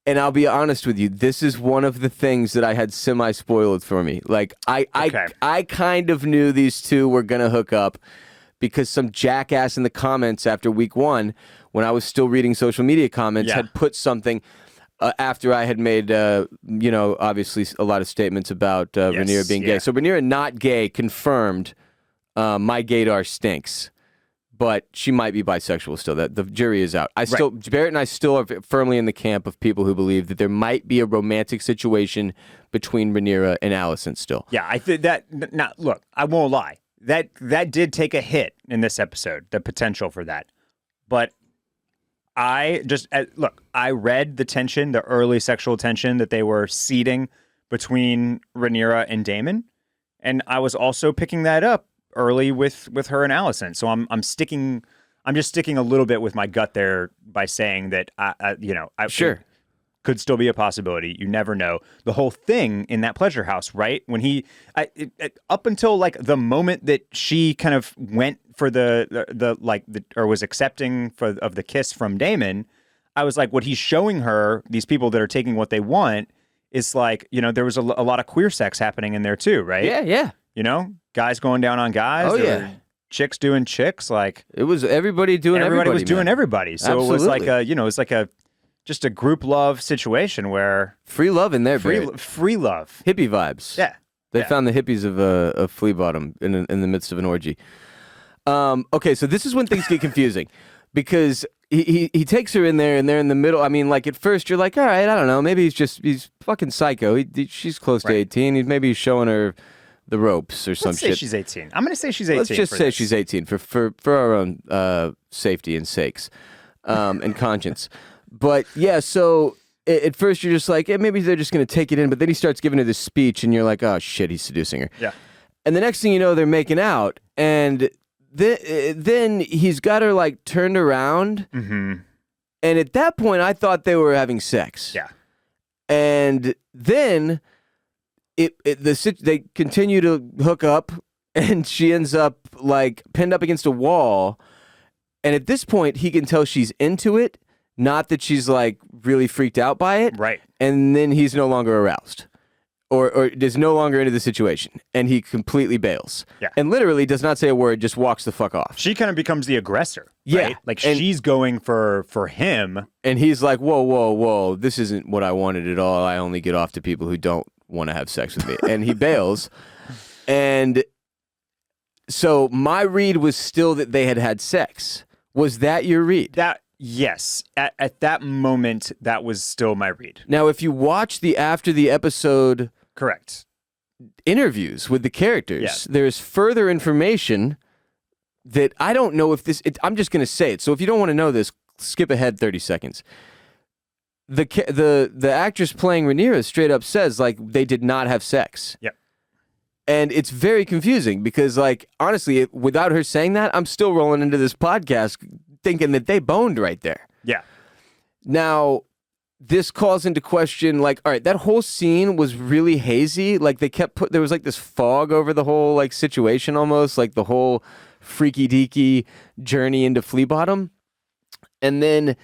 And I'll be honest with you, this is one of the things that I had semi-spoiled for me. Like, I kind of knew these two were going to hook up because some jackass in the comments after week 1, when I was still reading social media comments, had put something after I had made, obviously a lot of statements about Rhaenyra being gay. So Rhaenyra not gay confirmed my gaydar stinks. But she might be bisexual still. That the jury is out. Barrett and I still are firmly in the camp of people who believe that there might be a romantic situation between Rhaenyra and Alicent still. Yeah, I think that. Now, look, I won't lie. That did take a hit in this episode. The potential for that, but I just look. I read the tension, the early sexual tension that they were seeding between Rhaenyra and Daemon, and I was also picking that up early with her and Alicent. So I'm just sticking a little bit with my gut there by saying that it could still be a possibility. You never know. The whole thing in that pleasure house, right? When up until like the moment that she kind of went for or was accepting of the kiss from Daemon, I was like, what he's showing her, these people that are taking what they want, is like, there was a lot of queer sex happening in there too, right? Yeah. Guys going down on guys. Chicks doing chicks. Like, it was everybody doing everybody. Everybody was doing everybody. So Absolutely. It was like just a group love situation where free love in there, free love, hippie vibes. Yeah, they found the hippies of Flea Bottom in the midst of an orgy. Okay, so this is when things get confusing because he takes her in there and they're in the middle. I mean, like at first you're like, all right, I don't know, maybe he's fucking psycho. She's close to 18. Maybe he's showing her the ropes or some shit. Let's say she's 18. I'm going to say she's 18. Let's just say she's 18 for our own safety and sakes and conscience. But yeah, so at first you're just like, maybe they're just going to take it in. But then he starts giving her this speech and you're like, oh shit, he's seducing her. Yeah. And the next thing you know, they're making out. And then he's got her like turned around. Mm-hmm. And at that point, I thought they were having sex. Yeah. And then... they continue to hook up, and she ends up like pinned up against a wall. And at this point, he can tell she's into it, not that she's like really freaked out by it. Right. And then he's no longer aroused, or is no longer into the situation, and he completely bails. Yeah. And literally does not say a word, just walks the fuck off. She kind of becomes the aggressor. Yeah. Right? Like she's going for him, and he's like, whoa, this isn't what I wanted at all. I only get off to people who don't want to have sex with me. And he bails. And so my read was still that they had sex. Was that your read? Yes. At that moment, that was still my read. Now, if you watch the after the episode correct interviews with the characters, there's further information that I don't know if this... I'm just going to say it. So if you don't want to know this, skip ahead 30 seconds. The actress playing Rhaenyra straight up says like they did not have sex. Yep. And it's very confusing because like honestly, without her saying that, I'm still rolling into this podcast thinking that they boned right there. Yeah. Now, this calls into question like, all right, that whole scene was really hazy. Like they kept there was like this fog over the whole like situation almost, like the whole freaky deaky journey into Flea Bottom. And then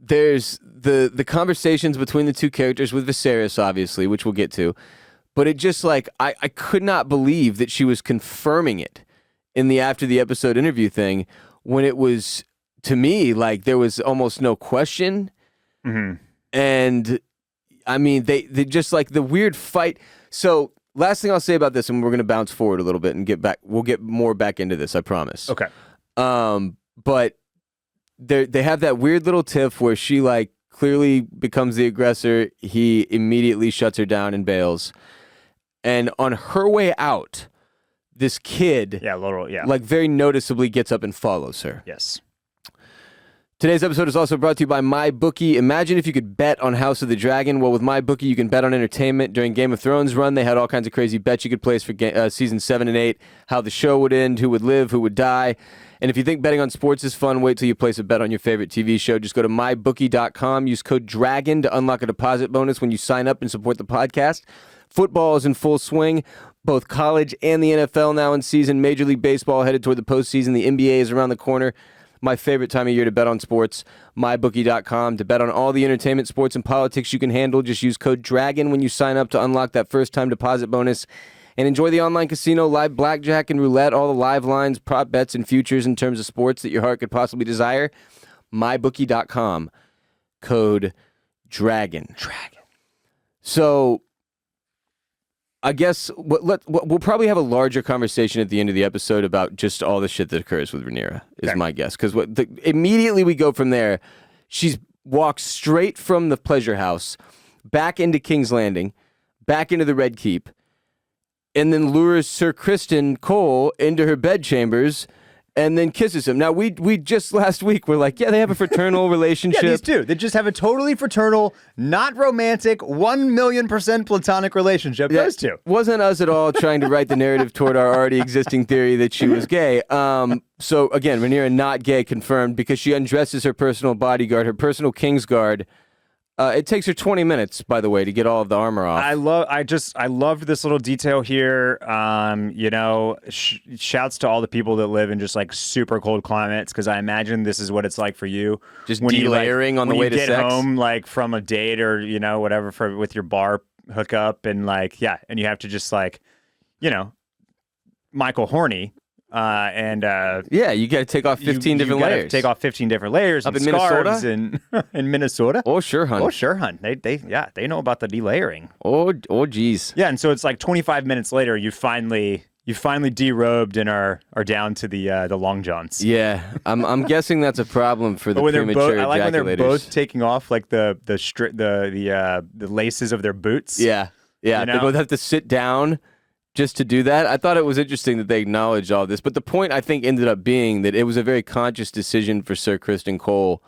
there's the conversations between the two characters with Viserys, obviously, which we'll get to. But it just like I could not believe that she was confirming it in the after the episode interview thing when it was, to me, like there was almost no question. Mm-hmm. And I mean, they just like the weird fight. So last thing I'll say about this, and we're going to bounce forward a little bit and get back. We'll get more back into this, I promise. Okay. But they have that weird little tiff where she like clearly becomes the aggressor. He immediately shuts her down and bails. And on her way out, this kid, like very noticeably gets up and follows her. Yes. Today's episode is also brought to you by MyBookie. Imagine if you could bet on House of the Dragon. Well, with MyBookie, you can bet on entertainment. During Game of Thrones run, they had all kinds of crazy bets you could place for season 7 and 8, how the show would end, who would live, who would die. And if you think betting on sports is fun, wait till you place a bet on your favorite TV show. Just go to mybookie.com. Use code DRAGON to unlock a deposit bonus when you sign up and support the podcast. Football is in full swing. Both college and the NFL now in season. Major League Baseball headed toward the postseason. The NBA is around the corner. My favorite time of year to bet on sports, mybookie.com. To bet on all the entertainment, sports, and politics you can handle, just use code DRAGON when you sign up to unlock that first-time deposit bonus. And enjoy the online casino, live blackjack and roulette, all the live lines, prop bets, and futures in terms of sports that your heart could possibly desire. mybookie.com. Code DRAGON. So I guess we'll probably have a larger conversation at the end of the episode about just all the shit that occurs with Rhaenyra, is my guess. Because immediately we go from there. She's walked straight from the pleasure house, back into King's Landing, back into the Red Keep, and then lures Sir Criston Cole into her bedchambers and then kisses him. Now, we just last week were like, yeah, they have a fraternal relationship. Yeah, these two. They just have a totally fraternal, not romantic, 1,000,000% platonic relationship. Yeah, those two. Wasn't us at all trying to write the narrative toward our already existing theory that she was gay. So, again, Rhaenyra not gay confirmed because she undresses her personal bodyguard, her personal Kingsguard. It takes her 20 minutes, by the way, to get all of the armor off. I loved this little detail here. Shouts to all the people that live in just like super cold climates, because I imagine this is what it's like for you. Just delayering on the way to sex. When you get home, like from a date or whatever with your bar hookup, and and you have to just Michael Horny. You got to take off 15 different layers. Take off 15 different layers up and in scarves Minnesota. In Minnesota. Oh sure, hun. They know about the delayering. Oh geez. Yeah, and so it's like 25 minutes later, you finally derobed and are down to the long johns. Yeah, I'm guessing that's a problem for the premature ejaculators. I like when they're both taking off like the laces of their boots. Yeah. They both have to sit down just to do that. I thought it was interesting that they acknowledged all this, but the point I think ended up being that it was a very conscious decision for Sir Criston Cole,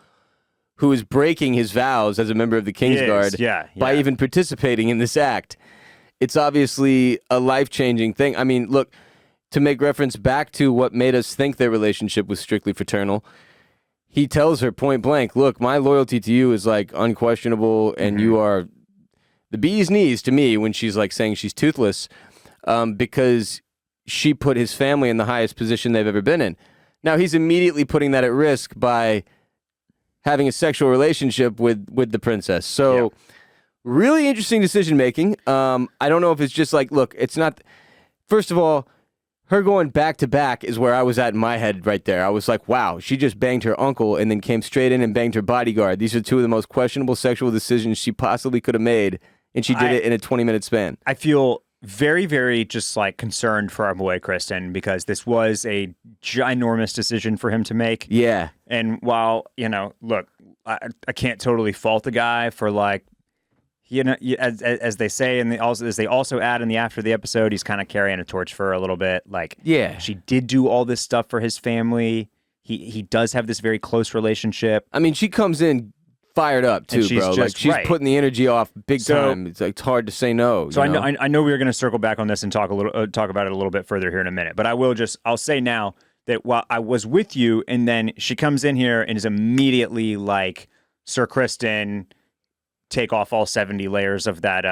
who is breaking his vows as a member of the Kingsguard by even participating in this act. It's obviously a life-changing thing. I mean, look, to make reference back to what made us think their relationship was strictly fraternal, he tells her point blank, look, my loyalty to you is like unquestionable, and you are the bee's knees to me when she's like saying she's toothless. Because she put his family in the highest position they've ever been in. Now, he's immediately putting that at risk by having a sexual relationship with the princess. So, really interesting decision-making. I don't know if it's just like, look, it's not... First of all, her going back-to-back is where I was at in my head right there. I was like, wow, she just banged her uncle and then came straight in and banged her bodyguard. These are two of the most questionable sexual decisions she possibly could have made, and she did it in a 20-minute span. I feel very, very just like concerned for our boy Criston, because this was a ginormous decision for him to make. Yeah. And while, look, I can't totally fault the guy for like, as they say, and as they also add in the after the episode, he's kind of carrying a torch for her a little bit. Like, she did do all this stuff for his family. He does have this very close relationship. I mean, she comes in fired up too, bro. Like she's putting the energy off big time. It's like it's hard to say no. So I know we were going to circle back on this and talk about it a little bit further here in a minute. But I'll say now that while I was with you, and then she comes in here and is immediately like, Sir Criston, take off all 70 layers of that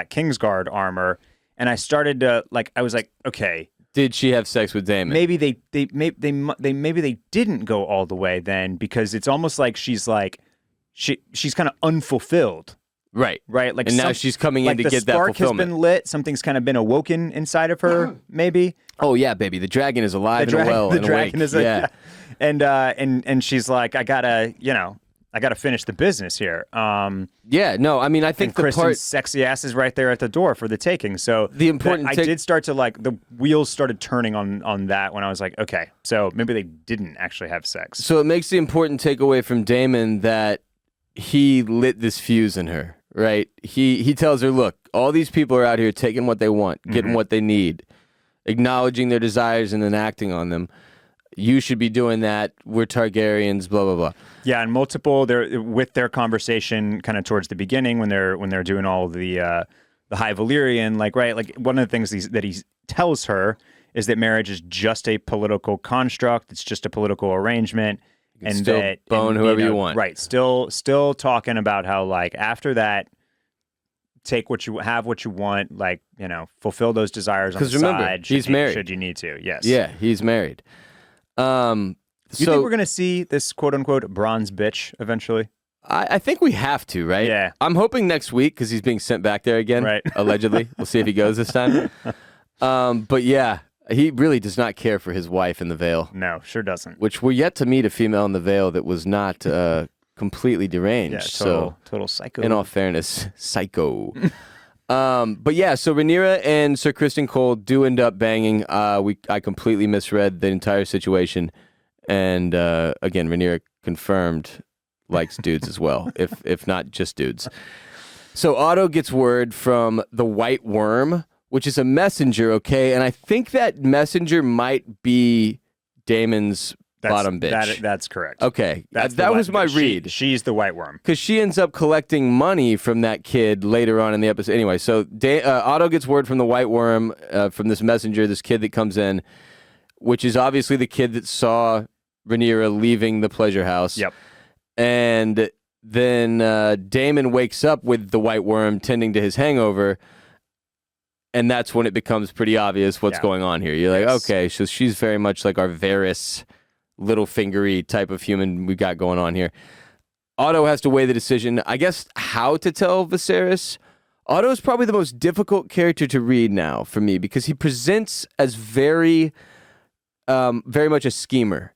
Kingsguard armor, and I started to I was like, okay. Did she have sex with Daemon? Maybe they maybe they didn't go all the way then, because it's almost like she's she's kind of unfulfilled. Right. Like, and now she's coming in to get that fulfillment. The spark has been lit. Something's kind of been awoken inside of her, maybe. Oh yeah, baby. The dragon is alive and well. The and dragon awake. is and she's like, I gotta finish the business here. Yeah. No, I mean, I think the Kristen's sexy ass is right there at the door for the taking. So the important, I did start to like the wheels started turning on that when I was like, okay, so maybe they didn't actually have sex. So it makes the important takeaway from Damon that he lit this fuse in her. Right. He tells her, look, all these people are out here taking what they want, getting what they need, acknowledging their desires and then acting on them. You should be doing that. We're Targaryens, blah, blah, blah. Yeah. And with their conversation kind of towards the beginning when they're doing all the High Valyrian, like, right. Like one of the things that he tells her is that marriage is just a political construct. It's just a political arrangement. And still that bone whoever you want. Right. Still talking about how like after that, take what you want, like, fulfill those desires on the remember, side. He's married. Should you need to. Yes. Yeah, he's married. You think we're going to see this quote unquote bronze bitch eventually? I think we have to, right? Yeah. I'm hoping next week because he's being sent back there again, right. Allegedly. We'll see if he goes this time. But yeah. He really does not care for his wife in the Vale. No, sure doesn't. Which we're yet to meet a female in the Vale that was not completely deranged. Yeah, total psycho. In all fairness, psycho. But yeah, so Rhaenyra and Sir Criston Cole do end up banging. I completely misread the entire situation, and again, Rhaenyra confirmed likes dudes as well, if not just dudes. So Otto gets word from the White Worm, which is a messenger, okay? And I think that messenger might be Damon's bottom bitch. That's correct. Okay. That was my read. She's the White Worm. Because she ends up collecting money from that kid later on in the episode. Anyway, so Otto gets word from the White Worm, from this messenger, this kid that comes in, which is obviously the kid that saw Rhaenyra leaving the pleasure house. Yep. And then Damon wakes up with the White Worm tending to his hangover. And that's when it becomes pretty obvious what's going on here. You're like, okay, so she's very much like our Varys, little fingery type of human we got going on here. Otto has to weigh the decision, I guess, how to tell Viserys. Otto is probably the most difficult character to read now for me because he presents as very much a schemer.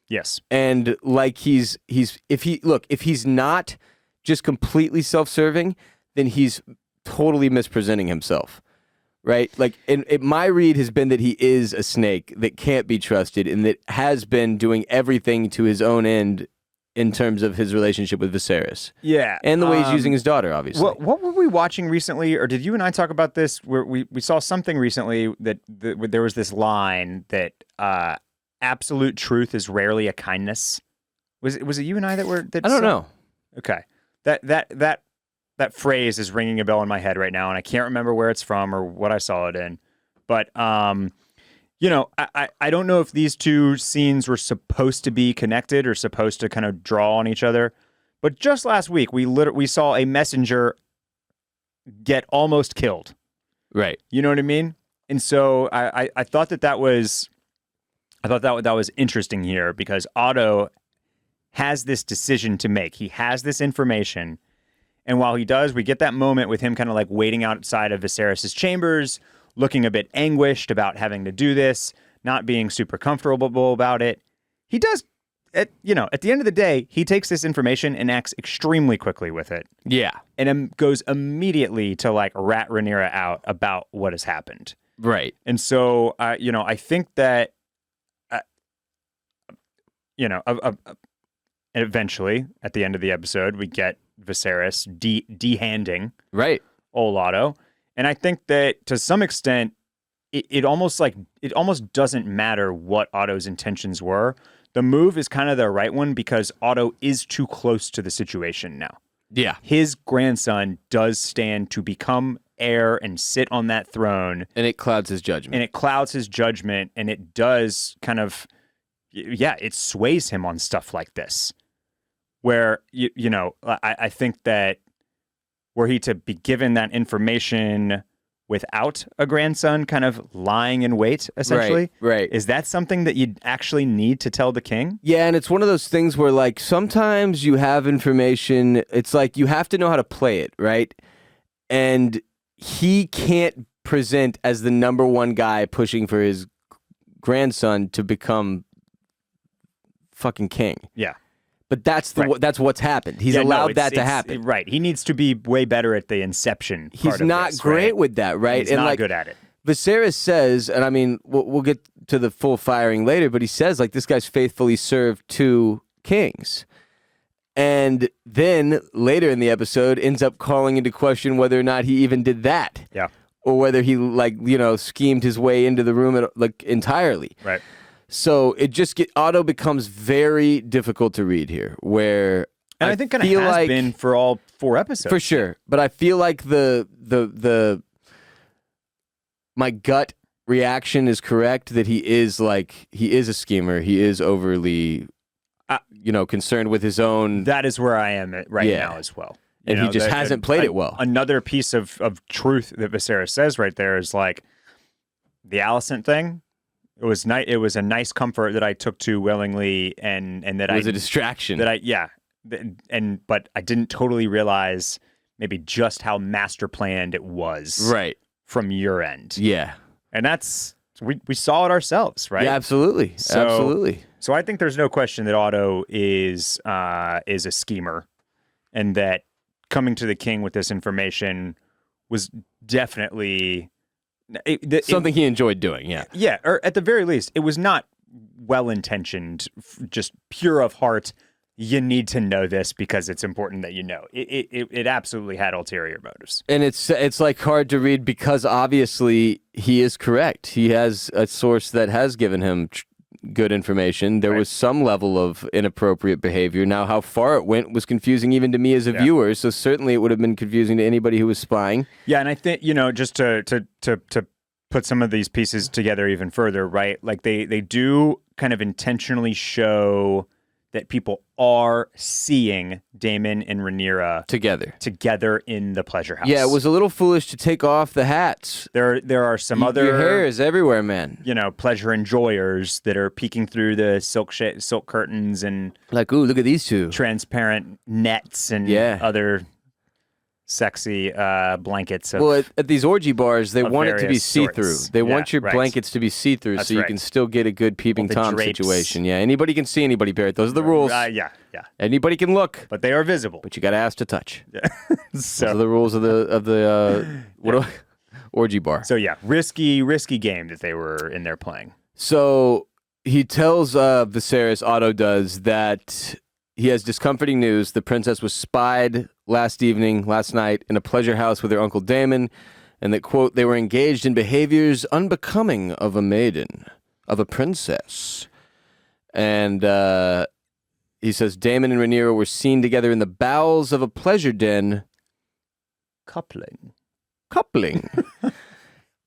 Yes. And like if he's not just completely self-serving, then he's totally mispresenting himself. Right? Like, my read has been that he is a snake that can't be trusted and that has been doing everything to his own end in terms of his relationship with Viserys. Yeah. And the way he's using his daughter, obviously. What were we watching recently, or did you and I talk about this? Where we saw something recently that there was this line that absolute truth is rarely a kindness. Was it you and I that were... I don't know. Okay. That phrase is ringing a bell in my head right now, and I can't remember where it's from or what I saw it in. But, I don't know if these two scenes were supposed to be connected or supposed to kind of draw on each other. But just last week, we saw a messenger get almost killed. Right. You know what I mean? And so I thought that was interesting here because Otto has this decision to make. He has this information. And while he does, we get that moment with him kind of like waiting outside of Viserys' chambers, looking a bit anguished about having to do this, not being super comfortable about it. He does, at the end of the day, he takes this information and acts extremely quickly with it. Yeah. And goes immediately to like rat Rhaenyra out about what has happened. Right. And so, I think that, eventually, at the end of the episode, we get Viserys de-handing old Otto. And I think that to some extent, it almost doesn't matter what Otto's intentions were. The move is kind of the right one because Otto is too close to the situation now. Yeah. His grandson does stand to become heir and sit on that throne. And it clouds his judgment. And it does kind of, it sways him on stuff like this. Where, I think that were he to be given that information without a grandson kind of lying in wait, essentially. Right. Is that something that you actually need to tell the king? Yeah, and it's one of those things where, like, sometimes you have information, it's like you have to know how to play it, right? And he can't present as the number one guy pushing for his grandson to become fucking king. Yeah. But that's what's happened. He's allowed that to happen. Right. He needs to be way better at the inception part He's of not this, great right? with that, right? He's and not like, good at it. Viserys says, and I mean, we'll get to the full firing later, but he says, like, this guy's faithfully served 2 kings. And then later in the episode ends up calling into question whether or not he even did that. Yeah. Or whether he, like, schemed his way into the room entirely. Right. So it just Otto becomes very difficult to read here, where and I think kind of has like, been for all 4 episodes. For sure. But I feel like my gut reaction is correct that he is a schemer. He is overly concerned with his own. That is where I am right now as well. And he just hasn't played it well. Another piece of truth that Viserys says right there is like the Alicent thing. It was It was a nice comfort that I took to willingly, and that it was a distraction. But I didn't totally realize maybe just how master planned it was. Right. From your end. Yeah. And that's we saw it ourselves, right? Yeah, absolutely. Absolutely. So I think there's no question that Otto is a schemer, and that coming to the king with this information was definitely something he enjoyed doing. Yeah. Yeah, or at the very least, it was not well-intentioned, just pure of heart. You need to know this because it's important that you know. It absolutely had ulterior motives. And it's like hard to read because obviously he is correct. He has a source that has given him good information. There was some level of inappropriate behavior. Now, how far it went was confusing even to me as a viewer. So certainly it would have been confusing to anybody who was spying. Yeah, and I think, just to put some of these pieces together even further, right? Like they do kind of intentionally show that people are seeing Daemon and Rhaenyra together in the pleasure house. Yeah, it was a little foolish to take off the hats. There are some other your hair is everywhere, man. Pleasure enjoyers that are peeking through the silk curtains and like, ooh, look at these 2 transparent nets and other sexy blankets. Well, at these orgy bars, they want it to be see-through. Sorts. They want your blankets to be see-through so you can still get a good peeping Tom drapes. situation. Yeah, anybody can see anybody, Barrett. Those are the rules. Yeah. Anybody can look, but they are visible. But you got to ask to touch. Yeah. So those are the rules of the orgy bar. So yeah, risky game that they were in there playing. So he tells Viserys, Otto does, that he has discomforting news. The princess was spied last night, in a pleasure house with her uncle Daemon, and that, quote, they were engaged in behaviors unbecoming of a maiden, of a princess. And he says Daemon and Rhaenyra were seen together in the bowels of a pleasure den. Coupling.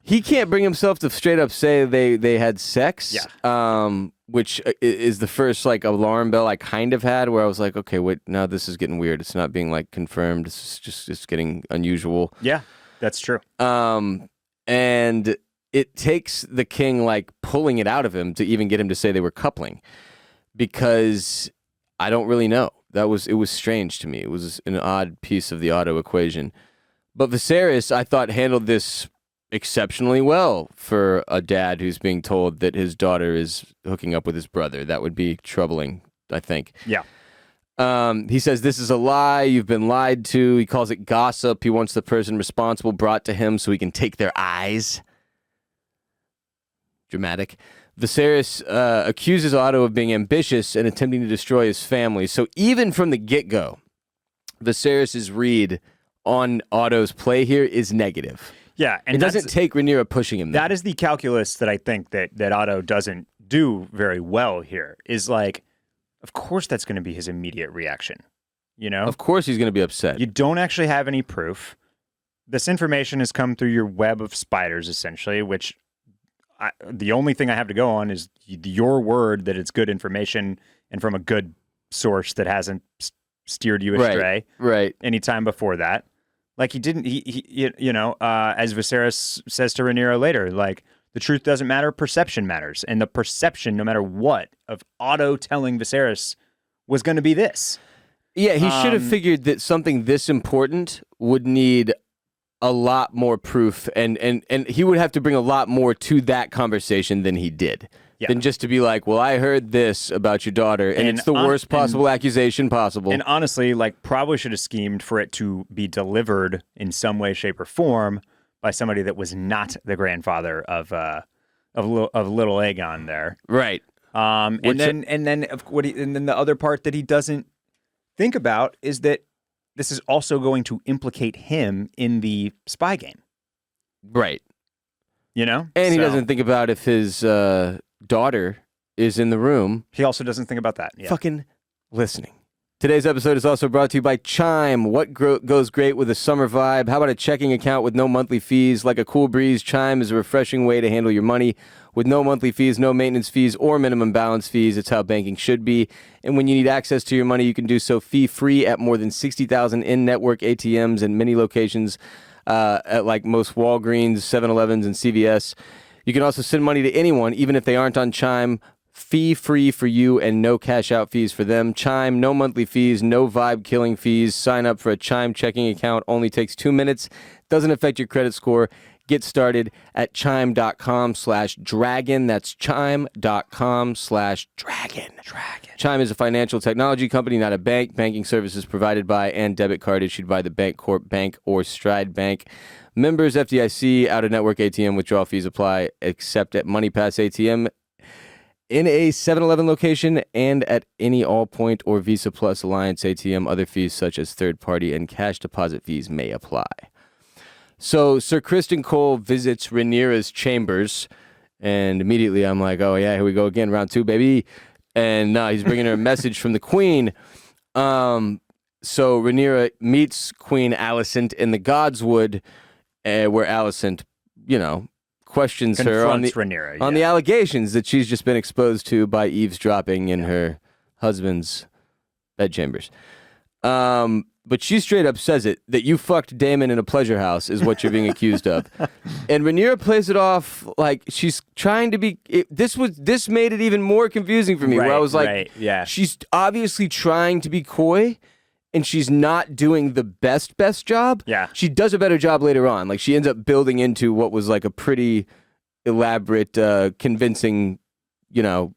He can't bring himself to straight up say they had sex. Yeah. Which is the first alarm bell I kind of had, where I was like, okay, wait, now this is getting weird. It's not being confirmed. It's getting unusual. Yeah, that's true. And it takes the king pulling it out of him to even get him to say they were coupling, because I don't really know. It was strange to me. It was an odd piece of the Otto equation. But Viserys, I thought, handled this exceptionally well for a dad who's being told that his daughter is hooking up with his brother. That would be troubling, I think. Yeah. He says, this is a lie. You've been lied to. He calls it gossip. He wants the person responsible brought to him so he can take their eyes. Dramatic. Viserys accuses Otto of being ambitious and attempting to destroy his family. So even from the get-go, Viserys' read on Otto's play here is negative. Yeah, and it doesn't take Rhaenyra pushing him there. That is the calculus that I think that Otto doesn't do very well here, is of course that's going to be his immediate reaction. Of course he's going to be upset. You don't actually have any proof. This information has come through your web of spiders, essentially, which the only thing I have to go on is your word that it's good information and from a good source that hasn't steered you astray right. anytime before that. Like he didn't. As Viserys says to Rhaenyra later, like the truth doesn't matter, perception matters, and the perception, no matter what, of Otto telling Viserys was going to be this. Yeah, he should have figured that something this important would need a lot more proof, and he would have to bring a lot more to that conversation than he did. Yeah. Than just to be like, well, I heard this about your daughter, and it's the worst possible accusation possible. And honestly, like, probably should have schemed for it to be delivered in some way, shape, or form by somebody that was not the grandfather of little Aegon there. Right. And then the other part that he doesn't think about is that this is also going to implicate him in the spy game. Right. And he doesn't think about if his daughter is in the room. He also doesn't think about that. Yeah. Fucking listening. Today's episode is also brought to you by Chime. What goes great with a summer vibe? How about a checking account with no monthly fees? Like a cool breeze, Chime is a refreshing way to handle your money. With no monthly fees, no maintenance fees, or minimum balance fees, it's how banking should be. And when you need access to your money, you can do so fee-free at more than 60,000 in-network ATMs and many locations at like most Walgreens, 7-Elevens, and CVS. You can also send money to anyone, even if they aren't on Chime, fee-free for you and no cash-out fees for them. Chime, no monthly fees, no vibe-killing fees. Sign up for a Chime checking account. Only takes 2 minutes. Doesn't affect your credit score. Get started at chime.com/dragon. That's chime.com/dragon. Chime is a financial technology company, not a bank. Banking services provided by and debit card issued by the Bancorp Bank or Stride Bank. Members FDIC, out-of-network ATM withdrawal fees apply, except at MoneyPass ATM in a 7-Eleven location and at any Allpoint or Visa Plus Alliance ATM. Other fees such as third-party and cash deposit fees may apply. So Sir Criston Cole visits Rhaenyra's chambers, and immediately I'm like, oh yeah, here we go again, round 2, baby. And he's bringing her a message from the Queen. So Rhaenyra meets Queen Alicent in the Godswood, where Alicent, questions her on Rhaenyra, on the allegations that she's just been exposed to by eavesdropping in her husband's bedchambers. But she straight up says it, that you fucked Daemon in a pleasure house is what you're being accused of. And Rhaenyra plays it off like she's trying to be... This made it even more confusing for me, where I was like, she's obviously trying to be coy, and she's not doing the best job. Yeah. She does a better job later on. Like, she ends up building into what was like a pretty elaborate, convincing,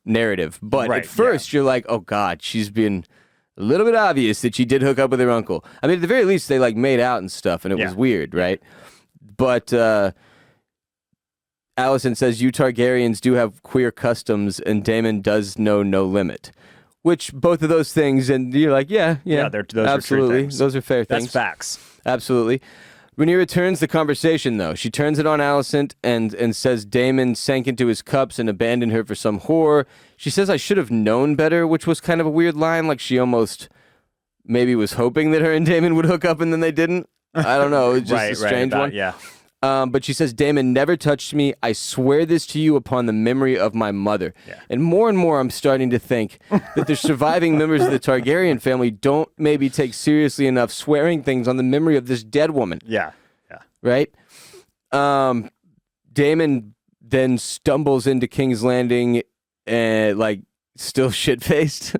narrative. But at first, you're like, oh God, she's been... a little bit obvious that she did hook up with her uncle. I mean, at the very least, they like made out and stuff, and it was weird, right? But Alicent says, you Targaryens do have queer customs, and Daemon does know no limit. Which, both of those things, and you're like, yeah, those absolutely. Are true things. Those are fair things. That's facts. Absolutely. Rhaenyra turns the conversation, though. She turns it on Alicent and says Daemon sank into his cups and abandoned her for some whore. She says, I should have known better, which was kind of a weird line. Like she almost maybe was hoping that her and Daemon would hook up and then they didn't. I don't know. It was just a strange one. Yeah. But she says, Daemon never touched me. I swear this to you upon the memory of my mother. Yeah. And more I'm starting to think that the surviving members of the Targaryen family don't maybe take seriously enough swearing things on the memory of this dead woman. Yeah. Right? Daemon then stumbles into King's Landing and still shit-faced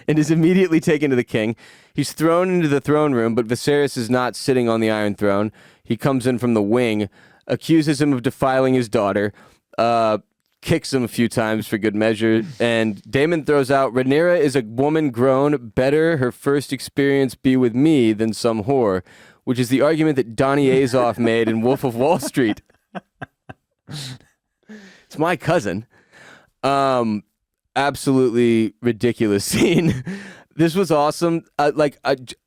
and is immediately taken to the king. He's thrown into the throne room, but Viserys is not sitting on the Iron Throne. He comes in from the wing, accuses him of defiling his daughter, kicks him a few times for good measure, and Daemon throws out, Rhaenyra is a woman grown, better her first experience be with me than some whore, which is the argument that Donnie Azoff made in Wolf of Wall Street. It's my cousin. Absolutely ridiculous scene. This was awesome.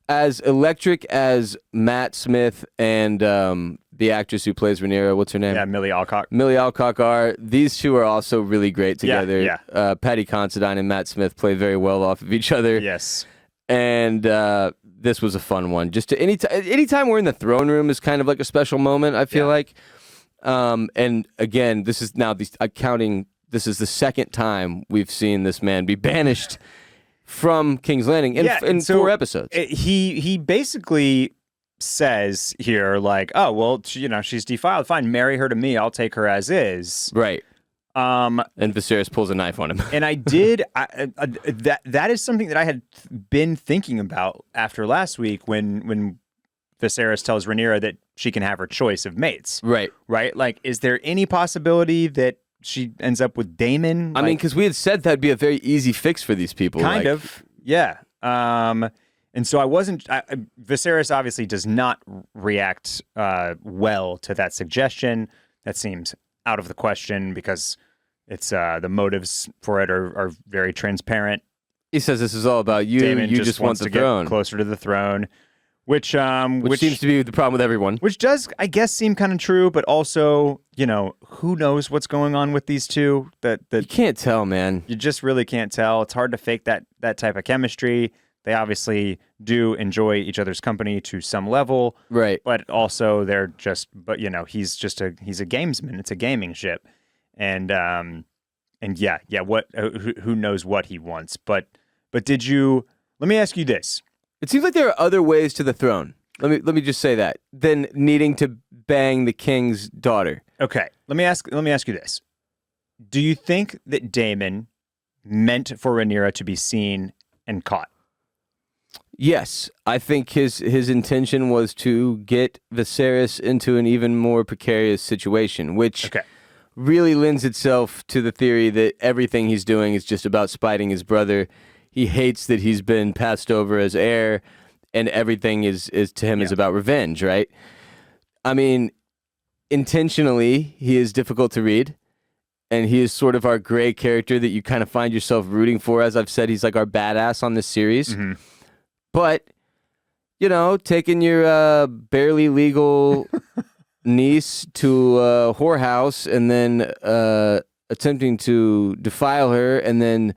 As electric as Matt Smith and the actress who plays Rhaenyra, what's her name? Yeah, Millie Alcock. Millie Alcock are. These two are also really great together. Yeah. Patty Considine and Matt Smith play very well off of each other. Yes. And this was a fun one. Just anytime we're in the throne room is kind of like a special moment, I feel like. And again, this is now this is the second time we've seen this man be banished from King's Landing in 4 episodes. He basically says here, like, oh, well, she's defiled. Fine, marry her to me. I'll take her as is. Right. And Viserys pulls a knife on him. And that is something that I had been thinking about after last week when Viserys tells Rhaenyra that she can have her choice of mates. Right. Right? Like, is there any possibility that she ends up with Daemon? I mean, because we had said that'd be a very easy fix for these people. Kind of. Yeah. And so Viserys obviously does not react well to that suggestion. That seems out of the question because it's the motives for it are very transparent. He says this is all about you. Daemon You just want wants the to throne. get closer to the throne, which seems to be the problem with everyone. Which does, I guess, seem kind of true, but also, who knows what's going on with these two? That you can't tell, man. You just really can't tell. It's hard to fake that type of chemistry. They obviously do enjoy each other's company to some level, right? But also they're just, he's a gamesman. It's a gaming ship, and yeah. What? Who knows what he wants? But did you? Let me ask you this. It seems like there are other ways to the throne. Let me just say that than needing to bang the king's daughter. Okay. Let me ask you this. Do you think that Daemon meant for Rhaenyra to be seen and caught? Yes, I think his intention was to get Viserys into an even more precarious situation, which really lends itself to the theory that everything he's doing is just about spiting his brother. He hates that he's been passed over as heir, and everything is to him is about revenge, right? I mean, intentionally, he is difficult to read, and he is sort of our gray character that you kind of find yourself rooting for. As I've said, he's like our badass on this series. Mm-hmm. But, taking your barely legal niece to a whorehouse and then attempting to defile her and then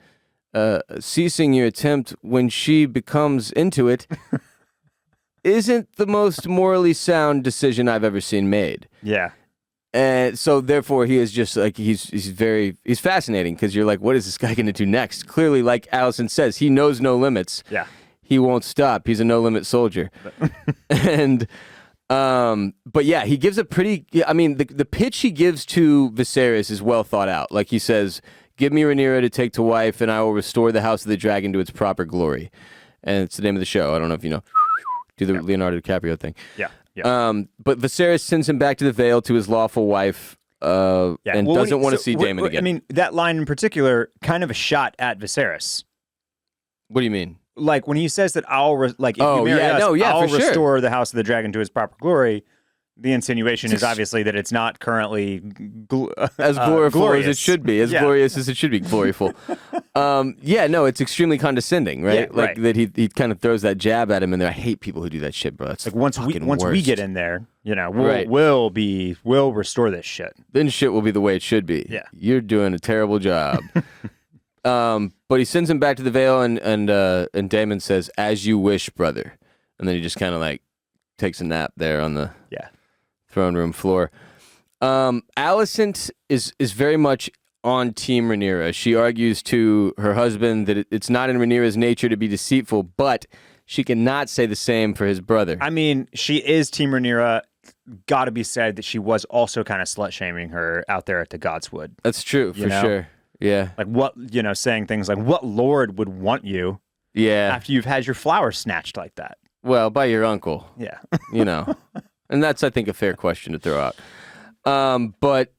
ceasing your attempt when she becomes into it isn't the most morally sound decision I've ever seen made. Yeah. And so therefore he is just like, he's fascinating because you're like, what is this guy going to do next? Clearly, like Allison says, he knows no limits. Yeah. He won't stop. He's a no-limit soldier. And, but yeah, he gives a pretty, the pitch he gives to Viserys is well thought out. Like he says, give me Rhaenyra to take to wife and I will restore the House of the Dragon to its proper glory. And it's the name of the show. I don't know if you know. Do the Leonardo DiCaprio thing. Yeah. But Viserys sends him back to the Vale to his lawful wife and doesn't want to see Daemon again. I mean, that line in particular, kind of a shot at Viserys. What do you mean? Like when he says that I'll restore the House of the Dragon to its proper glory, the insinuation is obviously that it's not currently as glorious as it should be, as glorious as it should be, gloryful. It's extremely condescending, right? Yeah, like that he kind of throws that jab at him in there. I hate people who do that shit, bro. It's like once we get in there, we'll restore this shit. Then shit will be the way it should be. Yeah, you're doing a terrible job. But he sends him back to the Vale, and Daemon says, "As you wish, brother." And then he just kind of like takes a nap there on the throne room floor. Alicent is very much on Team Rhaenyra. She argues to her husband that it's not in Rhaenyra's nature to be deceitful, but she cannot say the same for his brother. I mean, she is Team Rhaenyra. Got to be said that she was also kind of slut-shaming her out there at the Godswood. That's true, for sure. Yeah. Like saying things like, what lord would want you after you've had your flowers snatched like that? Well, by your uncle. Yeah. And that's, I think, a fair question to throw out. But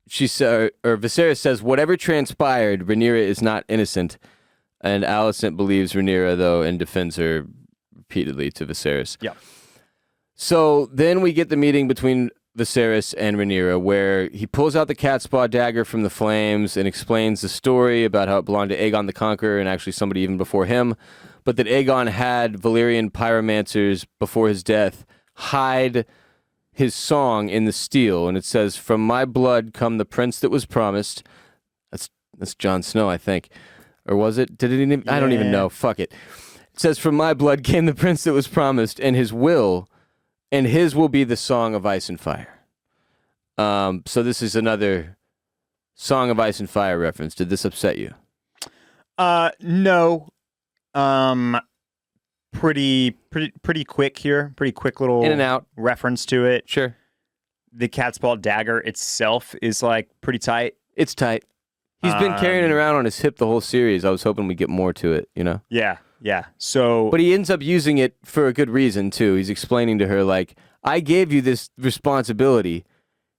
Viserys says, whatever transpired, Rhaenyra is not innocent. And Alicent believes Rhaenyra, though, and defends her repeatedly to Viserys. Yeah. So then we get the meeting between Viserys and Rhaenyra, where he pulls out the catspaw dagger from the flames and explains the story about how it belonged to Aegon the Conqueror and actually somebody even before him, but that Aegon had Valyrian pyromancers before his death hide his song in the steel, and it says, "From my blood come the prince that was promised." That's Jon Snow, I think. Or was it? Did it even? I don't even know. Fuck it. It says, "From my blood came the prince that was promised, and his will be the song of ice and fire." So this is another Song of Ice and Fire reference. Did this upset you? No. pretty quick here. Pretty quick little In and out. reference to it. Sure. The cat's paw dagger itself is like pretty tight. It's tight. He's been carrying it around on his hip the whole series. I was hoping we'd get more to it, you know? Yeah. So, But he ends up using it for a good reason, too. He's explaining to her, like, I gave you this responsibility,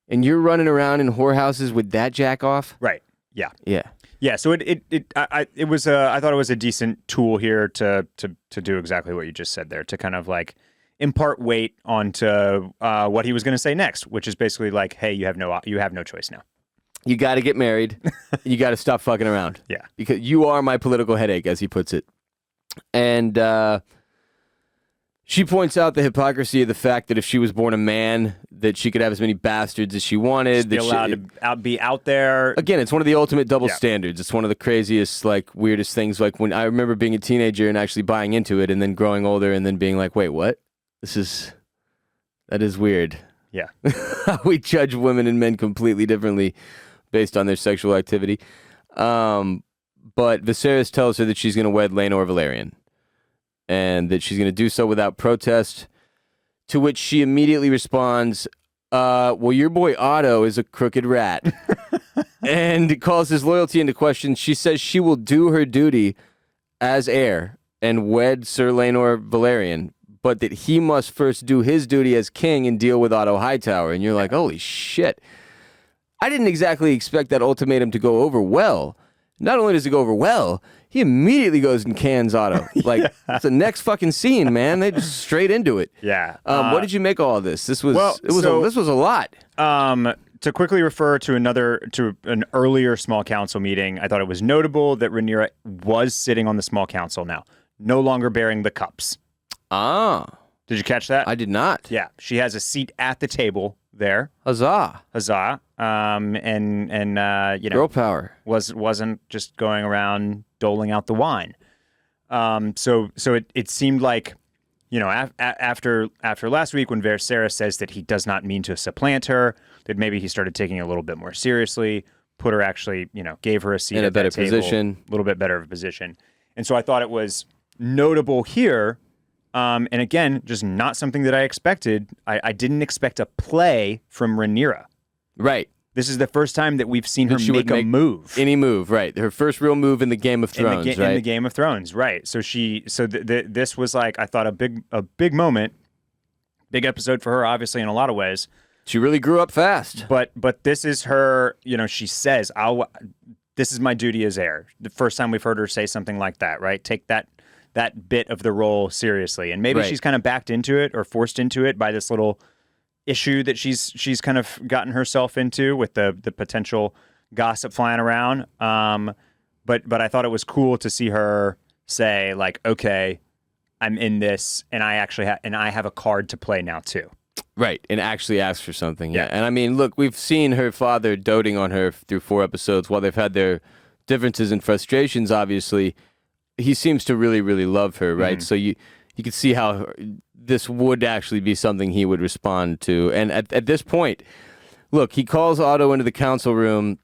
and you're running around in whorehouses with that jack off? right. Yeah. Yeah. Yeah. So it was I thought it was a decent tool here to do exactly what you just said there, to kind of like impart weight onto what he was going to say next, which is basically like, hey, you have no choice now. You got to get married. You got to stop fucking around. Yeah. Because you are my political headache, as he puts it. And she points out the hypocrisy of the fact that if she was born a man, that she could have as many bastards as she wanted. Be allowed to be out there. Again, it's one of the ultimate double Yeah. standards. It's one of the craziest, like, weirdest things. Like, when I remember being a teenager and actually buying into it, and then growing older and then being like, wait, what? That is weird. Yeah. We judge women and men completely differently based on their sexual activity. But Viserys tells her that she's going to wed Laenor Velaryon, and that she's going to do so without protest, to which she immediately responds, well, your boy Otto is a crooked rat, and calls his loyalty into question. She says she will do her duty as heir and wed Sir Laenor Velaryon, but that he must first do his duty as king and deal with Otto Hightower. And you're like, holy shit. I didn't exactly expect that ultimatum to go over well. Not only does it go over well, he immediately goes and cans Otto. Like, it's the next fucking scene, man. They just straight into it. Yeah. What did you make of all of this? This was a lot. To quickly refer to an earlier small council meeting, I thought it was notable that Rhaenyra was sitting on the small council now, no longer bearing the cups. Ah. Did you catch that? I did not. Yeah, she has a seat at the table there. Huzzah. And you know, Girl power. wasn't just going around doling out the wine. So it seemed like, you know, after last week when Viserys says that he does not mean to supplant her, that maybe he started taking it a little bit more seriously, put her actually, you know, gave her a seat in a at that better table, position, a little bit better of a position. And so I thought it was notable here. And again, just not something that I expected. I didn't expect a play from Rhaenyra. Right. This is the first time that we've seen her That she would make a move. Any move, right. Her first real move in the Game of Thrones, right? In the Game of Thrones, right. So this was like, I thought a big moment, big episode for her, obviously, in a lot of ways. She really grew up fast. But this is her, you know, she says, this is my duty as heir. The first time we've heard her say something like that, right? Take that bit of the role seriously. And maybe she's kind of backed into it or forced into it by this little issue that she's kind of gotten herself into with the potential gossip flying around. But I thought it was cool to see her say, like, okay, I'm in this, and I actually I have a card to play now too. Right, and actually ask for something. Yeah. And I mean, look, we've seen her father doting on her through 4 episodes. While they've had their differences and frustrations, obviously, he seems to really, really love her, right? Mm-hmm. So you can see how this would actually be something he would respond to. And at this point, look, he calls Otto into the council room,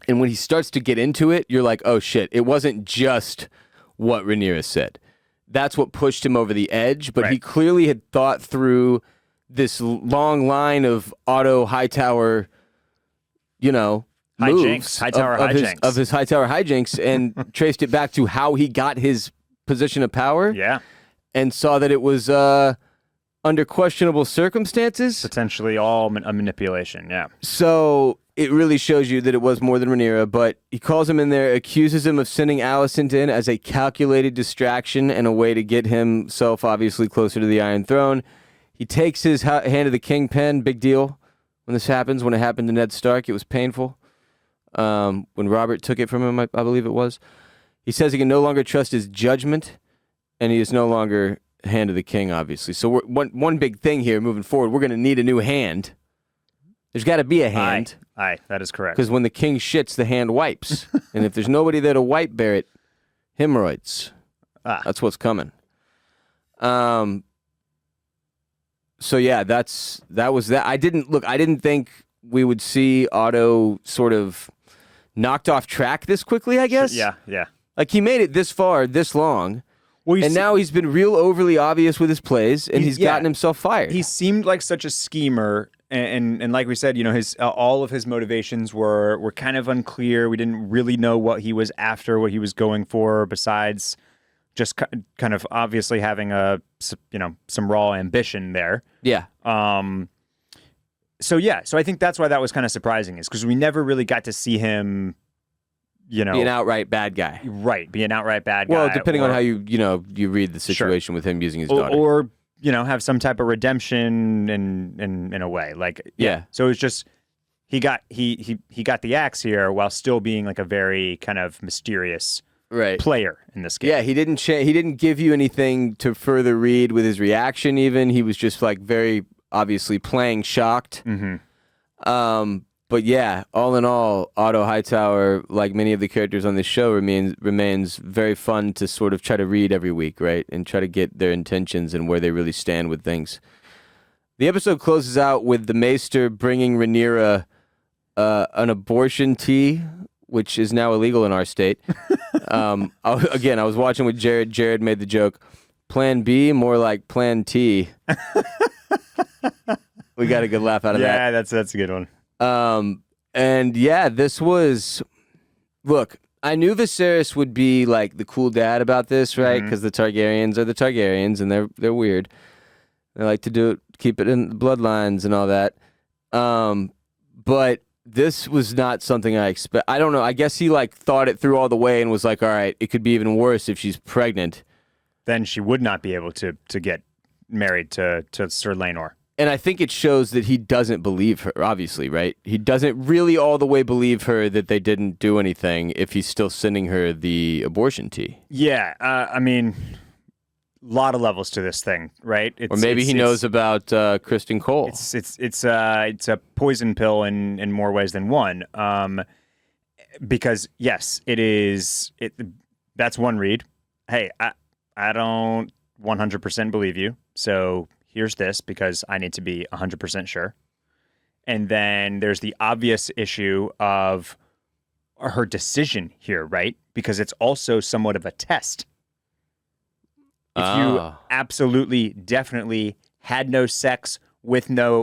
and when he starts to get into it, you're like, oh shit, it wasn't just what Rhaenyra said. That's what pushed him over the edge, but he clearly had thought through this long line of Otto Hightower, you know, moves of his Hightower hijinks, and traced it back to how he got his position of power. Yeah. And saw that it was under questionable circumstances. Potentially all a manipulation, yeah. So it really shows you that it was more than Rhaenyra, but he calls him in there, accuses him of sending Alicent in as a calculated distraction and a way to get himself obviously closer to the Iron Throne. He takes his hand of the king pen, big deal when this happens. When it happened to Ned Stark, it was painful. When Robert took it from him, I believe it was. He says he can no longer trust his judgment, and he is no longer hand of the king, obviously. So one big thing here moving forward, we're going to need a new hand. There's got to be a hand. Aye, that is correct. Because when the king shits, the hand wipes. And if there's nobody there to wipe Barrett, hemorrhoids. That's what's coming. So yeah, that was that. I didn't think we would see Otto sort of knocked off track this quickly, I guess. Yeah. Like, he made it this far, this long, Well, and now he's been real overly obvious with his plays, and he's gotten himself fired. He seemed like such a schemer, and like we said, his all of his motivations were kind of unclear. We didn't really know what he was after, what he was going for, besides just kind of obviously having some raw ambition there. Yeah. So I think that's why that was kind of surprising, is because we never really got to see him, be an outright bad guy. Right, be an outright bad guy. Well, depending on how you read the situation with him using his daughter. Or have some type of redemption in a way. Like, yeah. So it's just he got the axe here while still being like a very kind of mysterious player in this game. Yeah, he didn't give you anything to further read with his reaction even. He was just like very obviously playing shocked. Mm-hmm. But yeah, all in all, Otto Hightower, like many of the characters on this show, remains very fun to sort of try to read every week, right? And try to get their intentions and where they really stand with things. The episode closes out with the Maester bringing Rhaenyra an abortion tea, which is now illegal in our state. I was watching with Jared. Jared made the joke, Plan B, more like Plan T. We got a good laugh out of that. Yeah, that's a good one. And yeah, this was, look, I knew Viserys would be like the cool dad about this, right? Because the Targaryens are the Targaryens, and they're weird. They like to keep it in the bloodlines and all that. But this was not something I expect. I don't know. I guess he like thought it through all the way and was like, all right, it could be even worse if she's pregnant. Then she would not be able to get married to Sir Laenor. And I think it shows that he doesn't believe her, obviously, right? He doesn't really all the way believe her that they didn't do anything if he's still sending her the abortion tea. Yeah, I mean, a lot of levels to this thing, right? Or maybe he knows about Kristen Cole. It's a poison pill in more ways than one. Because yes, it is. That's one read. Hey, I don't 100% believe you, so here's this because I need to be 100% sure. And then there's the obvious issue of her decision here, right? Because it's also somewhat of a test. If you absolutely, definitely had no sex with no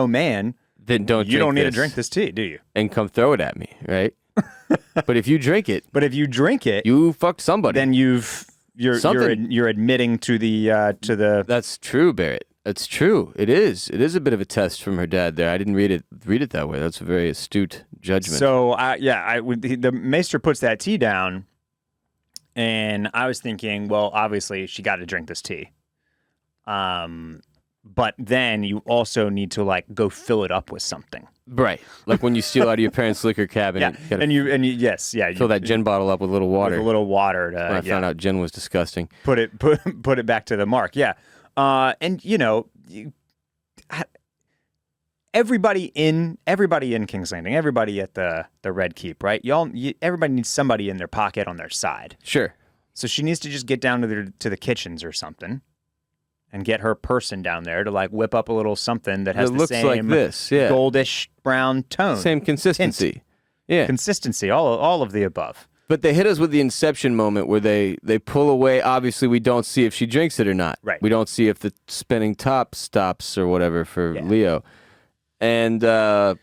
man, then don't need to drink this tea, do you? And come throw it at me, right? But if you drink it, you fucked somebody. Then you're admitting to the. That's true, Barrett. That's true. It is. It is a bit of a test from her dad there. I didn't read it that way. That's a very astute judgment. So the Maester puts that tea down, and I was thinking, well, obviously she got to drink this tea. But then you also need to like go fill it up with something. Right. Like when you steal out of your parents' liquor cabinet. Yeah. You fill that gin bottle up with a little water. With a little water. When I found out gin was disgusting. Put it back to the mark. Yeah. And everybody in King's Landing, everybody at the Red Keep, right? Everybody needs somebody in their pocket on their side. Sure. So she needs to just get down to the kitchens or something, and get her person down there to like whip up a little something that has the looks same like this, yeah. goldish brown tone, same consistency, tint. Yeah, consistency, all of the above. But they hit us with the Inception moment where they pull away. Obviously, we don't see if she drinks it or not. Right. We don't see if the spinning top stops or whatever for Leo. And I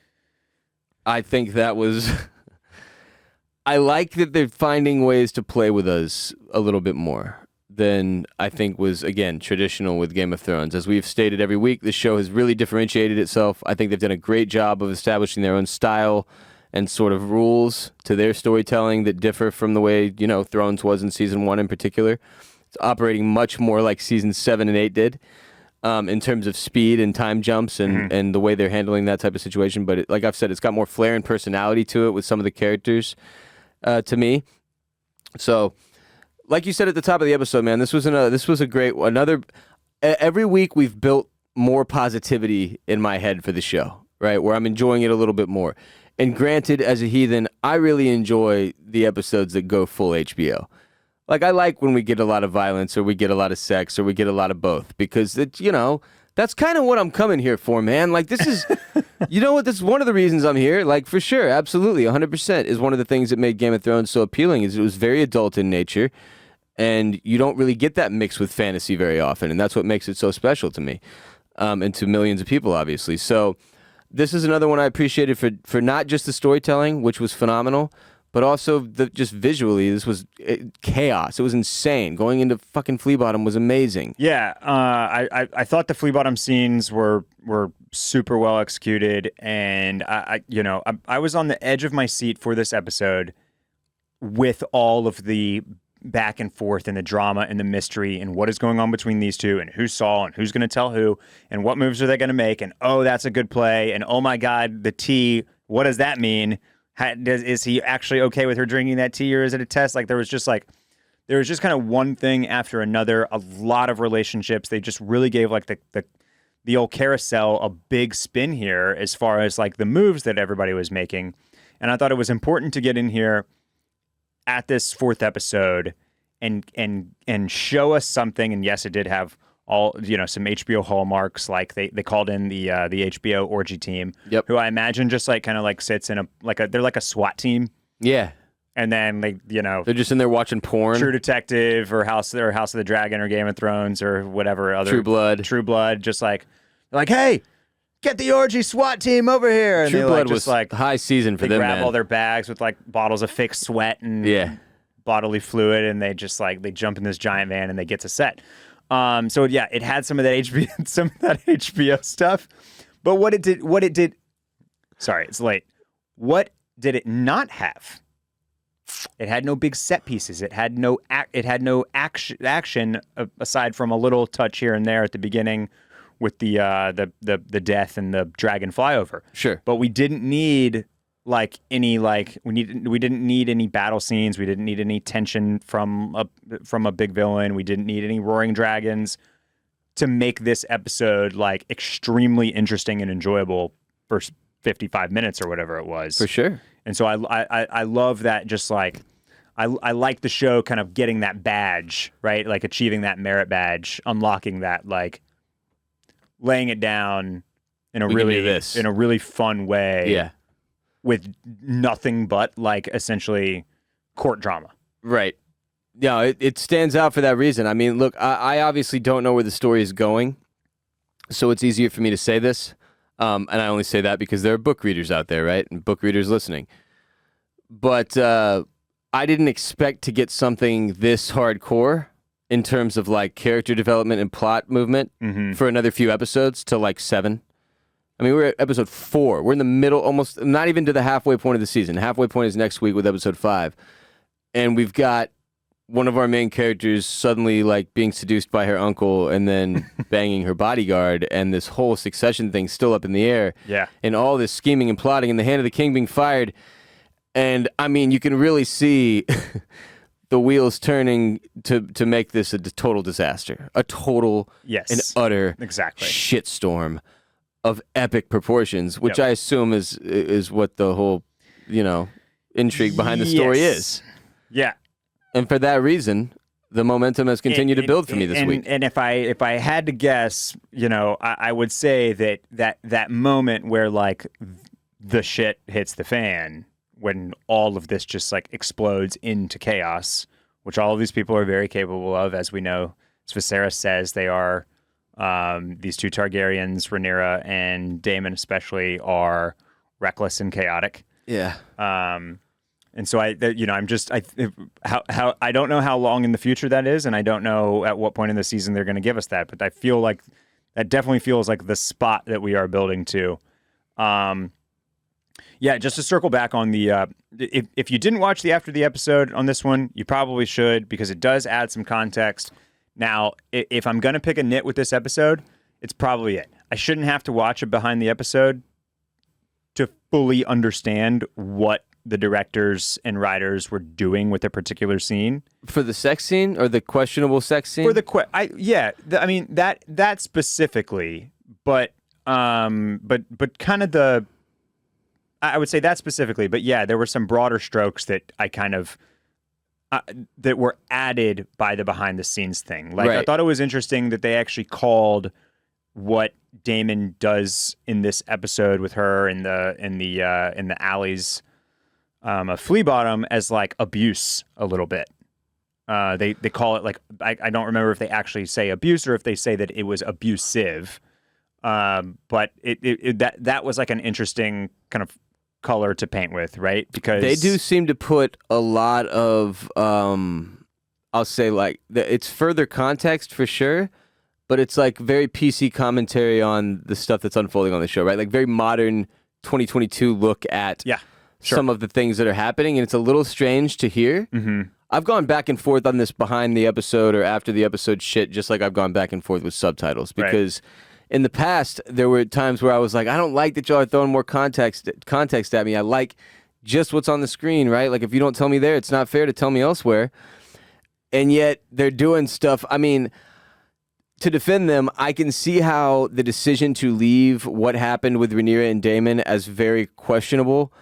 think that was... I like that they're finding ways to play with us a little bit more than I think was, again, traditional with Game of Thrones. As we've stated every week, this show has really differentiated itself. I think they've done a great job of establishing their own style and sort of rules to their storytelling that differ from the way, Thrones was in season 1 in particular. It's operating much more like season 7 and 8 did in terms of speed and time jumps and the way they're handling that type of situation. But like I've said, it's got more flair and personality to it with some of the characters to me. So, like you said at the top of the episode, man, this was a great every week we've built more positivity in my head for the show, right? Where I'm enjoying it a little bit more. And granted, as a heathen, I really enjoy the episodes that go full HBO. Like, I like when we get a lot of violence or we get a lot of sex or we get a lot of both because, that's kind of what I'm coming here for, man. Like, this is, this is one of the reasons I'm here. Like, for sure, absolutely, 100% is one of the things that made Game of Thrones so appealing is it was very adult in nature. And you don't really get that mixed with fantasy very often, and that's what makes it so special to me, and to millions of people, obviously. So this is another one I appreciated for not just the storytelling, which was phenomenal, but also just visually. This was chaos. It was insane. Going into fucking Flea Bottom was amazing. Yeah, I thought the Flea Bottom scenes were super well executed, and I was on the edge of my seat for this episode with all of the back and forth and the drama and the mystery and what is going on between these two and who saw and who's going to tell who and what moves are they going to make, and oh, that's a good play, and oh my God, the tea, what does that mean? Is he actually okay with her drinking that tea, or is it a test? Like there was just kind of one thing after another, a lot of relationships. They just really gave like the old carousel a big spin here as far as like the moves that everybody was making. And I thought it was important to get in here at this fourth episode and show us something. And yes, it did have all, some HBO hallmarks. Like they called in the HBO orgy team, yep, who I imagine just like kind of like sits in they're like a SWAT team. Yeah. And then they're just in there watching porn. True Detective or House of the Dragon or Game of Thrones or whatever other True Blood. Just like hey, get the orgy SWAT team over here. And True Blood was like high season for them. They grab all their bags with like bottles of fake sweat and bodily fluid, and they just they jump in this giant van and they get to set. So yeah, it had some of that HBO stuff, but what it did. Sorry, it's late. What did it not have? It had no big set pieces. It had no action aside from a little touch here and there at the beginning with the death and the dragon flyover. Sure, but we didn't need we didn't need any battle scenes. We didn't need any tension from a big villain. We didn't need any roaring dragons to make this episode like extremely interesting and enjoyable for 55 minutes or whatever it was. For sure. And so I love that. Just like I like the show kind of getting that badge, right? Like achieving that merit badge, unlocking that, like laying it down in a really fun way. Yeah. With nothing but like essentially court drama. Right. Yeah, it stands out for that reason. I mean, look, I obviously don't know where the story is going, so it's easier for me to say this. And I only say that because there are book readers out there, right? And book readers listening. But I didn't expect to get something this hardcore in terms of like character development and plot movement for another few episodes to like 7. I mean, we're at episode 4. We're in the middle, almost not even to the halfway point of the season. Halfway point is next week with episode 5. And we've got one of our main characters suddenly like being seduced by her uncle and then banging her bodyguard, and this whole succession thing still up in the air. Yeah. And all this scheming and plotting, and the hand of the king being fired. And I mean, you can really see the wheels turning to make this a total disaster. A total and utter shitstorm of epic proportions, which I assume is what the whole, intrigue behind the story is. Yeah. And for that reason, the momentum has continued to build for me this week. And if I had to guess, I would say that moment where like the shit hits the fan, when all of this just like explodes into chaos, which all of these people are very capable of, as we know. As Viserys says, they are. These two Targaryens, Rhaenyra and Daemon especially, are reckless and chaotic. Yeah. And so I don't know how long in the future that is, and I don't know at what point in the season they're going to give us that, but I feel like that definitely feels like the spot that we are building to. Yeah, just to circle back on the, if you didn't watch the after the episode on this one, you probably should, because it does add some context. Now, if I'm going to pick a nit with this episode, it's probably it. I shouldn't have to watch it behind the episode to fully understand what the directors and writers were doing with a particular scene. For the sex scene or the questionable sex scene? For the that specifically, but kind of the, I would say that specifically, but yeah, there were some broader strokes that I kind of that were added by the behind the scenes thing. Like I thought it was interesting that they actually called what Daemon does in this episode with her in the alleys of Flea Bottom as like abuse a little bit. They call it like I don't remember if they actually say abuse or if they say that it was abusive. But that was like an interesting kind of color to paint with, right? Because they do seem to put a lot of I'll say like it's further context for sure, but it's like very PC commentary on the stuff that's unfolding on the show, right? Like very modern 2022 look at some of the things that are happening, and it's a little strange to hear. Mm-hmm. I've gone back and forth on this behind the episode or after the episode shit, just like I've gone back and forth with subtitles, because in the past there were times where I was like, I don't like that y'all are throwing more context at me. I like just what's on the screen, right? Like if you don't tell me there, it's not fair to tell me elsewhere. And yet they're doing stuff. I mean, to defend them, I can see how the decision to leave what happened with Rhaenyra and Daemon as very questionable.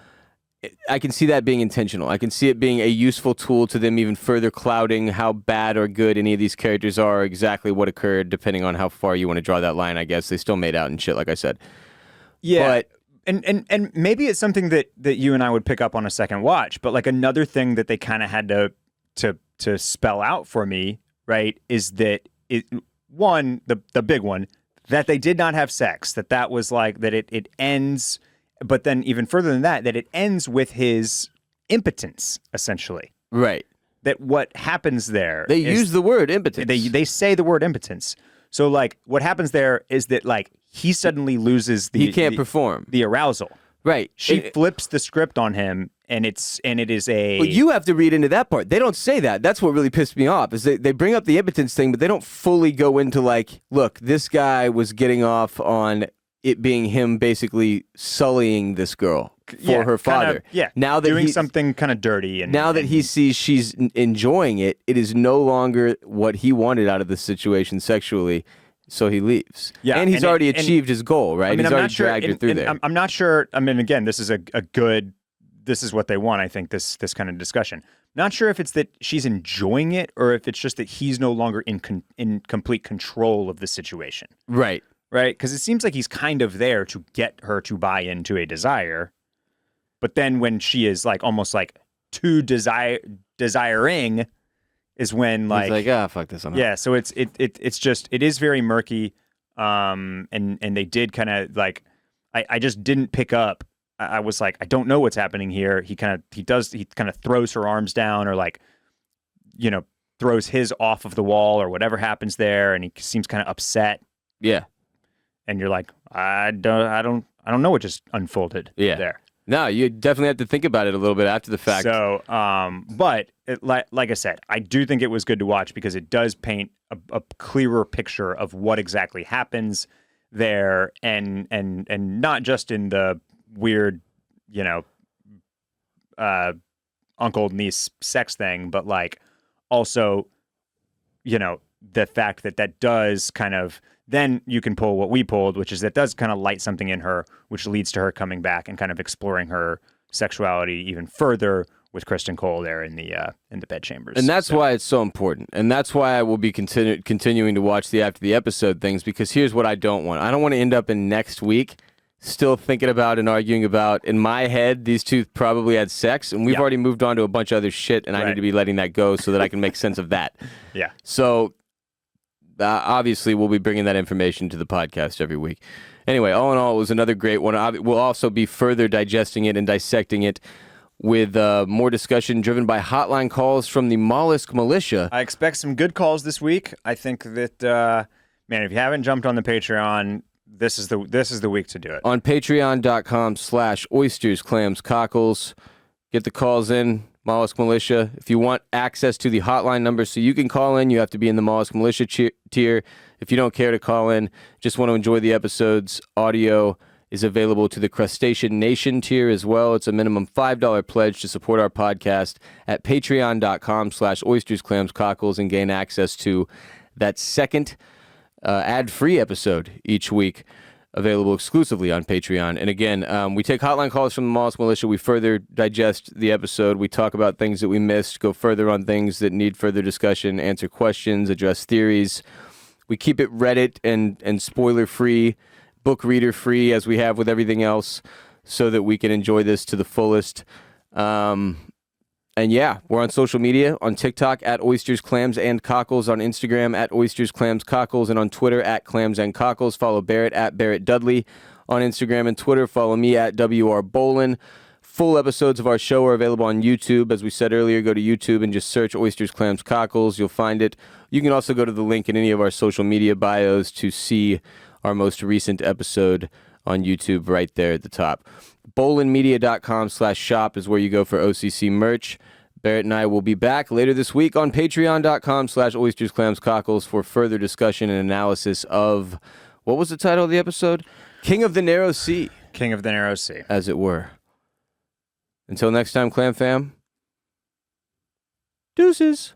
I can see that being intentional. I can see it being a useful tool to them even further clouding how bad or good any of these characters are, or exactly what occurred, depending on how far you want to draw that line, I guess. They still made out and shit, like I said. Yeah. But and maybe it's something that you and I would pick up on a second watch, but like another thing that they kind of had to spell out for me, right, is that the big one, that they did not have sex, that was like, that it ends, but then even further than that it ends with his impotence, essentially. Right. That what happens there, they use the word impotence. They say the word impotence. So like what happens there is that like he suddenly loses he can't perform the arousal. Right. She flips the script on him, and it is a. Well, you have to read into that part. They don't say that. That's what really pissed me off. Is they bring up the impotence thing, but they don't fully go into like, look, this guy was getting off on it being him basically sullying this girl for her father. Now that doing something kind of dirty, and now that he sees she's enjoying it, it is no longer what he wanted out of the situation sexually. So he leaves. Yeah, and he's already achieved his goal, right? I mean, he's already dragged her through there. I'm not sure. I mean, again, this is a good. This is what they want. I think this kind of discussion. Not sure if it's that she's enjoying it, or if it's just that he's no longer in complete control of the situation. Right. Right. Because it seems like he's kind of there to get her to buy into a desire, but then when she is like almost like too desiring. Is when like he's like, fuck this. Yeah, so it's just it is very murky, and they did kind of like I just didn't pick up. I was like, I don't know what's happening here. He kind of throws her arms down, or like, you know, throws his off of the wall, or whatever happens there, and he seems kind of upset. Yeah, and you're like, I don't know what just unfolded there. No, you definitely have to think about it a little bit after the fact. So, but like I said, I do think it was good to watch because it does paint a clearer picture of what exactly happens there, and not just in the weird, you know, uncle niece sex thing, but like also, you know, the fact that does kind of. Then you can pull what we pulled, which is that does kind of light something in her, which leads to her coming back and kind of exploring her sexuality even further with Kristen Cole there in the bedchambers. And that's why it's so important. And that's why I will be continuing to watch the after the episode things, because here's what I don't want. I don't want to end up in next week still thinking about and arguing about, in my head, these two probably had sex, and we've already moved on to a bunch of other shit, and I need to be letting that go so that I can make sense of that. Yeah. So obviously, we'll be bringing that information to the podcast every week. Anyway, all in all, it was another great one. We'll also be further digesting it and dissecting it with more discussion driven by hotline calls from the Mollusk Militia. I expect some good calls this week. I think that, man, if you haven't jumped on the Patreon, this is the week to do it. On patreon.com/oysters, clams, cockles. Get the calls in. Mollusk Militia. If you want access to the hotline number so you can call in, you have to be in the Mollusk Militia tier. If you don't care to call in, just want to enjoy the episodes, audio is available to the Crustacean Nation tier as well. It's a minimum $5 pledge to support our podcast at patreon.com/oysters, clams, cockles, and gain access to that second ad-free episode each week, available exclusively on Patreon. And again, we take hotline calls from the Mollusk Militia. We further digest the episode. We talk about things that we missed, go further on things that need further discussion, answer questions, address theories. We keep it Reddit and spoiler-free, book reader-free, as we have with everything else, so that we can enjoy this to the fullest. yeah, we're on social media, on TikTok at Oysters, Clams, and Cockles, on Instagram at Oysters, Clams, Cockles, and on Twitter at Clams and Cockles. Follow Barrett at Barrett Dudley on Instagram and Twitter. Follow me at WR Bolen. Full episodes of our show are available on YouTube. As we said earlier, go to YouTube and just search Oysters, Clams, Cockles. You'll find it. You can also go to the link in any of our social media bios to see our most recent episode on YouTube right there at the top. Bolenmedia.com/shop is where you go for OCC merch. Barrett and I will be back later this week on patreon.com/Oysters, Clams, Cockles for further discussion and analysis of, what was the title of the episode? King of the Narrow Sea. King of the Narrow Sea. As it were. Until next time, Clam Fam. Deuces.